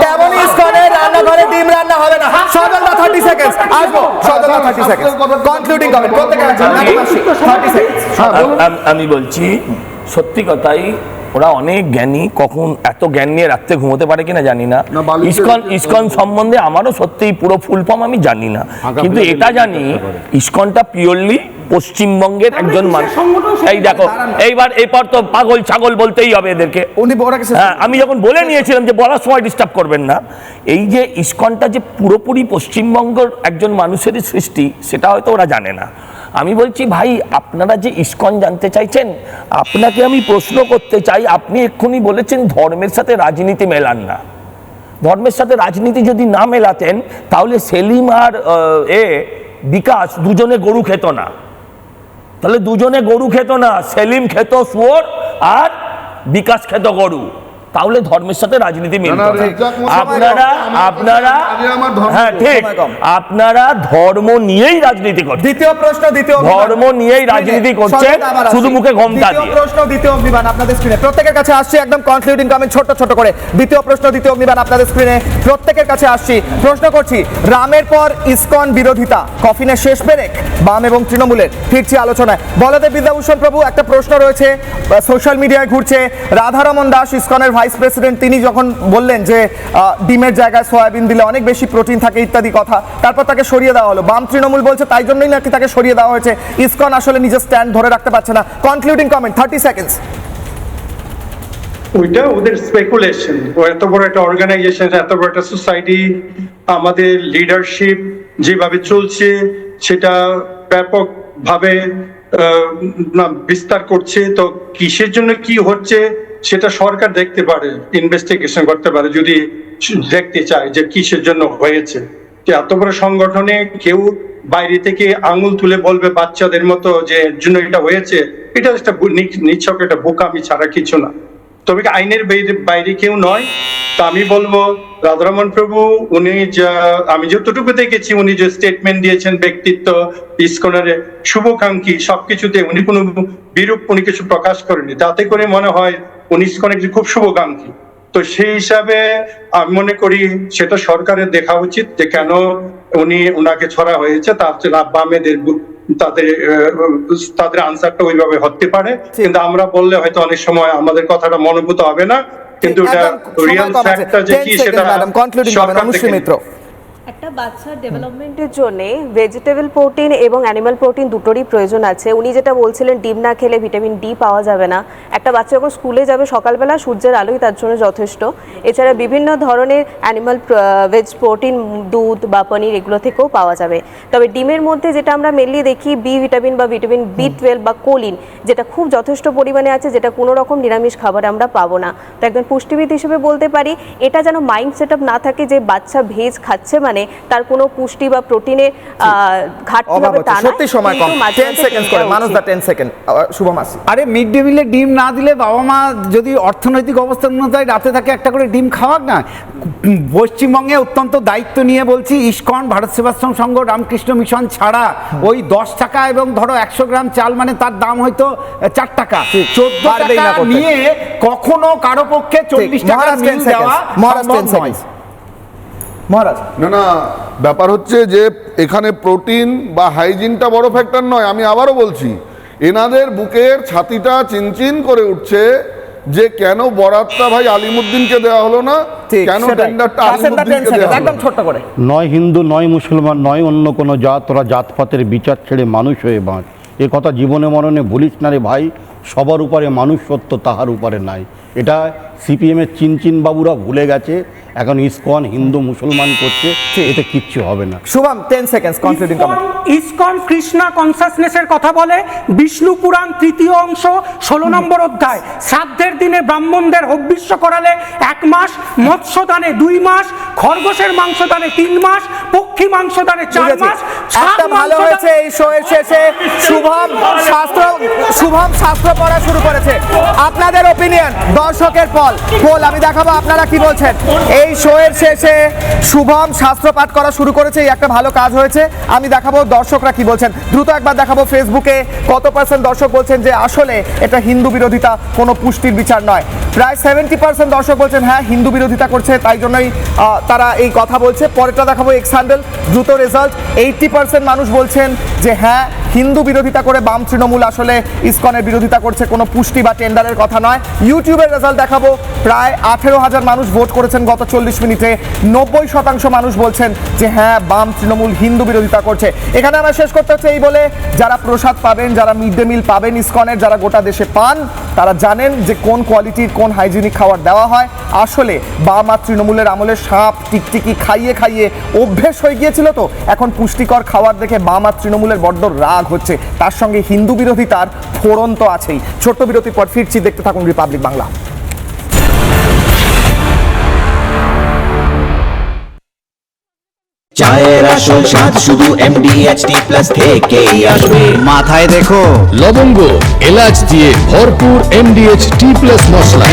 তেমনই ইসকনের রান্নাঘরে ডিম রান্না হবে না। সজলদা 30 সেকেন্ড আসবো। সজলদা 30 সেকেন্ড কনক্লুডিং কমেন্ট প্রত্যেককে 30 সেকেন্ড। আমি বলছি সত্যি কথাই, ওরা অনেক জ্ঞানী, কখন এত জ্ঞান নিয়ে রাত্রে ঘুমোতে পারে কিনা জানি না। ইসকন সম্বন্ধে আমারও সত্যি পুরো ফুল ফর্ম আমি জানি না, কিন্তু এটা জানি ইসকনটা পিওরলি পশ্চিমবঙ্গের একজন মানুষ। এই দেখো, এরপর তো পাগল ছাগল বলতেই হবে এদেরকে। হ্যাঁ, আমি যখন বলে নিয়েছিলাম যে বলার সময় ডিস্টার্ব করবেন না, এই যে ইসকনটা যে পুরোপুরি পশ্চিমবঙ্গের একজন মানুষেরই সৃষ্টি, সেটা হয়তো ওরা জানে না। আমি বলছি ভাই, আপনারা যে ইসকন জানতে চাইছেন, আপনাকে আমি প্রশ্ন করতে চাই, আপনি এক্ষুনি বলেছেন ধর্মের সাথে রাজনীতি মেলান না। ধর্মের সাথে রাজনীতি যদি না মেলাতেন, তাহলে সেলিম আর বিকাশ দুজনে গরু খেত না। তাহলে দুজনে গরু খেত না, সেলিম খেত শুয়োর আর বিকাশ খেত গরু। তাহলে ধর্মের সাথে রাজনীতি মিলত না। হ্যাঁ ঠিক, আপনারা ধর্ম নিয়েই রাজনীতি করছেন। দ্বিতীয় প্রশ্ন, ধর্ম নিয়েই রাজনীতি করছেন, শুধু মুখে ঘোমটা দিয়ে। দ্বিতীয় প্রশ্ন, দ্বিতীয় অগ্নিবাণ আপনাদের স্ক্রিনে, প্রত্যেকের কাছে আসছি একদম কনক্লুডিং কমেন্ট ছোট ছোট করে। দ্বিতীয় প্রশ্ন, দ্বিতীয় অগ্নিবাণ আপনাদের স্ক্রিনে, প্রত্যেকের কাছে আসছি। প্রশ্ন করছি, রামের পর ইসকন বিরোধিতা, কফিনের শেষ পেরেক বাম এবং তৃণমূলের। ফিরছি আলোচনায়। বলদেব বিদ্যাভূষণ প্রভু, একটা প্রশ্ন রয়েছে সোশ্যাল মিডিয়ায় ঘুরছে, রাধারমন দাস ইসকনের ভাই ভাইস প্রেসিডেন্ট তিনি যখন বললেন যে ডিমের জায়গায় সয়াবিন দিলে অনেক বেশি প্রোটিন থাকে ইত্যাদি কথা, তারপর তাকে সরিয়ে দেওয়া হলো। বাম তৃণমূল বলছে তাই জন্যই নাকি তাকে সরিয়ে দেওয়া হয়েছে, ইসকন আসলে নিজের স্ট্যান্ড ধরে রাখতে পারছে না। Concluding comment 30 seconds. ওইটা ওদের স্পেকুলেশন। এত বড় একটা অর্গানাইজেশন, এত বড় একটা সোসাইটি, আমাদের লিডারশিপ যেভাবে চলছে সেটা ব্যাপকভাবে বিস্তার করছে। তো কিসের জন্য কি হচ্ছে সেটা সরকার দেখতে পারে, ইনভেস্টিগেশন করতে পারে যদি দেখতে চায় যে কিসের জন্য হয়েছে। এত বড় সংগঠনে কেউ বাইরে থেকে আঙুল তুলে বলবে বাচ্চাদের মতো যে এর জন্য এটা হয়েছে, এটা একটা নিছক একটা বোকামি ছাড়া কিছু না। তবে আইনের বাইরে কেউ নয়। তা আমি বলবো রাধারমণ প্রভু উনি আমি যতটুকু দেখেছি উনি যে স্টেটমেন্ট দিয়েছেন, ব্যক্তিত্ব ইসকনের শুভাকাঙ্ক্ষী, সবকিছুতে উনি কোনো বিরূপ উনি কিছু প্রকাশ করেনি, তাতে করে মনে হয় উনি ইসকনের খুব শুভাকাঙ্ক্ষী। তো সেই হিসাবে আমি মনে করি সেটা সরকারের দেখা উচিত যে কেন উনাকে ছড়া হয়েছে। তার বামেদের তাদের আনসারটা ওইভাবে হতে পারে, কিন্তু আমরা বললে হয়তো অনেক সময় আমাদের কথাটা মনোভূত হবে না, কিন্তু এটা রিয়েল ফ্যাক্টটা যে কি সেটা সরকার থেকে। একটা বাচ্চার ডেভেলপমেন্টের জন্য ভেজিটেবল প্রোটিন এবং অ্যানিমাল প্রোটিন দুটোরই প্রয়োজন আছে। উনি যেটা বলছিলেন ডিম না খেলে ভিটামিন ডি পাওয়া যাবে না, একটা বাচ্চা যখন স্কুলে যাবে সকালবেলা সূর্যের আলোই তার জন্য যথেষ্ট। এছাড়া বিভিন্ন ধরনের অ্যানিমাল ভেজ প্রোটিন, দুধ বা পনির এগুলো থেকেও পাওয়া যাবে। তবে ডিমের মধ্যে যেটা আমরা মেনলি দেখি বি ভিটামিন বা ভিটামিন B12 বা কোলিন, যেটা খুব যথেষ্ট পরিমাণে আছে, যেটা কোনো রকম নিরামিষ খাবারে আমরা পাবো না। তো একজন পুষ্টিবিদ হিসেবে বলতে পারি এটা যেন মাইন্ড সেট আপ না থাকে যে বাচ্চা ভেজ খাচ্ছে মানে তার কোনো পুষ্টি বা প্রোটিনের ঘাটতি হবে তা না। সত্যি সময় কম, 10 সেকেন্ড করে মানুষ দা 10 সেকেন্ড। শুভম আসি। আরে মিড ডে মিলে ডিম না দিলে বাবা মা যদি অর্থনৈতিক অবস্থা উন্নত হয় রাতে তাকে একটা করে ডিম খাওয়াক না। পশ্চিমবঙ্গে অত্যন্ত দায়িত্ব নিয়ে বলছি, ইসকন, ভারত সেবাশ্রম সংঘ, রামকৃষ্ণ মিশন ছাড়া ওই 10 টাকা এবং ধরো 100 গ্রাম চাল মানে তার দাম হয়তো 4 টাকা, 14 টাকা নিয়ে কখনো কারো পক্ষে 40 টাকা মিল দেওয়া সম্ভব নয়। মহারাজ না ব্যাপার হচ্ছে যে এখানে প্রোটিন বা হাইজিনটা বড় ফ্যাক্টর নয়। আমি আবারও বলছি, এনাদের বুকের ছাতিটা চিনচিন করে উঠছে যে কেন বরাতটা ভাই আলিমুদ্দিনকে দেওয়া হলো না, কেন টেন্ডারটা আলিমুদ্দিনকে দেওয়া হলো একদম ছোট্ট করে। নয় হিন্দু, নয় মুসলমান, নয় অন্য কোনো জাত, তোরা জাতপাতের বিচার ছেড়ে মানুষ হয়ে বাঁচ। এ কথা জীবনে মরণে ভুলিস না রে ভাই। সবার উপরে মানুষ সত্য, তাহার উপরে নাই। এটা সিপিএমের চিনচিন বাবুরা ভুলে গেছে। এখন ইসকন হিন্দু মুসলমান করছে, এতে কিচ্ছু হবে না। Shubham 10 seconds concluding comment. ISKCON Krishna কনসাসনেসের কথা বলে। বিষ্ণু পুরাণ 3য় অংশ 16 নম্বর অধ্যায়, শ্রাদ্ধের দিনে ব্রাহ্মণদের হবিষ্য করালে 1 মাস, মৎস্যদানে 2 মাস, খরগোশের মাংসদানে 3 মাস, পক্ষী মাংসদানে 4 মাস। একটা ভালো হয়েছে এই শোয়ের শেষে শুভম শাস্ত্র পড়া শুরু করেছে। আপনাদের ওপিনিয়ন, দর্শকের পোল আমি দেখাবো, আপনারা কি বলছেন? এই শোয়ের শেষে শুভম শাস্ত্র পাঠ করা শুরু করেছে, এই একটা ভালো কাজ হয়েছে। আমি দেখাবো দর্শকরা কি বলছেন। দ্রুত একবার দেখাবো ফেসবুকে কত % দর্শক বলছেন যে আসলে এটা হিন্দু বিরোধিতা, কোনো পুষ্টির বিচার নয়। প্রায় 70% দর্শক বলছেন হ্যাঁ হিন্দু বিরোধিতা করছে, তাই জন্যই তারা এই কথা বলছে। পরেরটা দেখাবো এক্স হ্যান্ডেল, দ্রুত রেজাল্ট। 80% মানুষ বলছেন যে হ্যাঁ হিন্দু বিরোধিতা করে বাম তৃণমূল আসলে ইসকনের বিরোধিতা করছে, কোনো পুষ্টি বা টেন্ডারের কথা নয়। ইউটিউবের রেজাল্ট দেখাবো, প্রায় 18,000 মানুষ ভোট করেছেন গত 40 মিনিটে। 90% মানুষ বলছেন যে হ্যাঁ বাম তৃণমূল হিন্দু বিরোধিতা করছে। এখানে আমরা শেষ করতে হচ্ছে এই বলে, যারা প্রসাদ পাবেন, যারা মিড ডে মিল পাবেন ইসকনের, যারা গোটা দেশে পান, তারা জানেন যে কোন কোয়ালিটির কোন হাইজিনিক খাবার দেওয়া হয়। আসলে বাম আর তৃণমূলের আমলে সাপ টিকটিকি খাইয়ে খাইয়ে অভ্যেস হয়ে গিয়েছিল, তো এখন পুষ্টিকর খাবার দেখে বাম আর তৃণমূলের বড্ড রাগ হচ্ছে। তার সঙ্গে হিন্দু বিরোধিতার ফোড়ন তো আছেই। ছোট্ট বিরতির পর ফিরছি, দেখতে থাকুন রিপাবলিক বাংলা। চায়ের আসল স্বাদ শুধু MDHT+ থেকেই আসবে। মাথায় দেখো লবঙ্গ, এলাচ দিয়ে ভরপুর MDHT+ মশলা।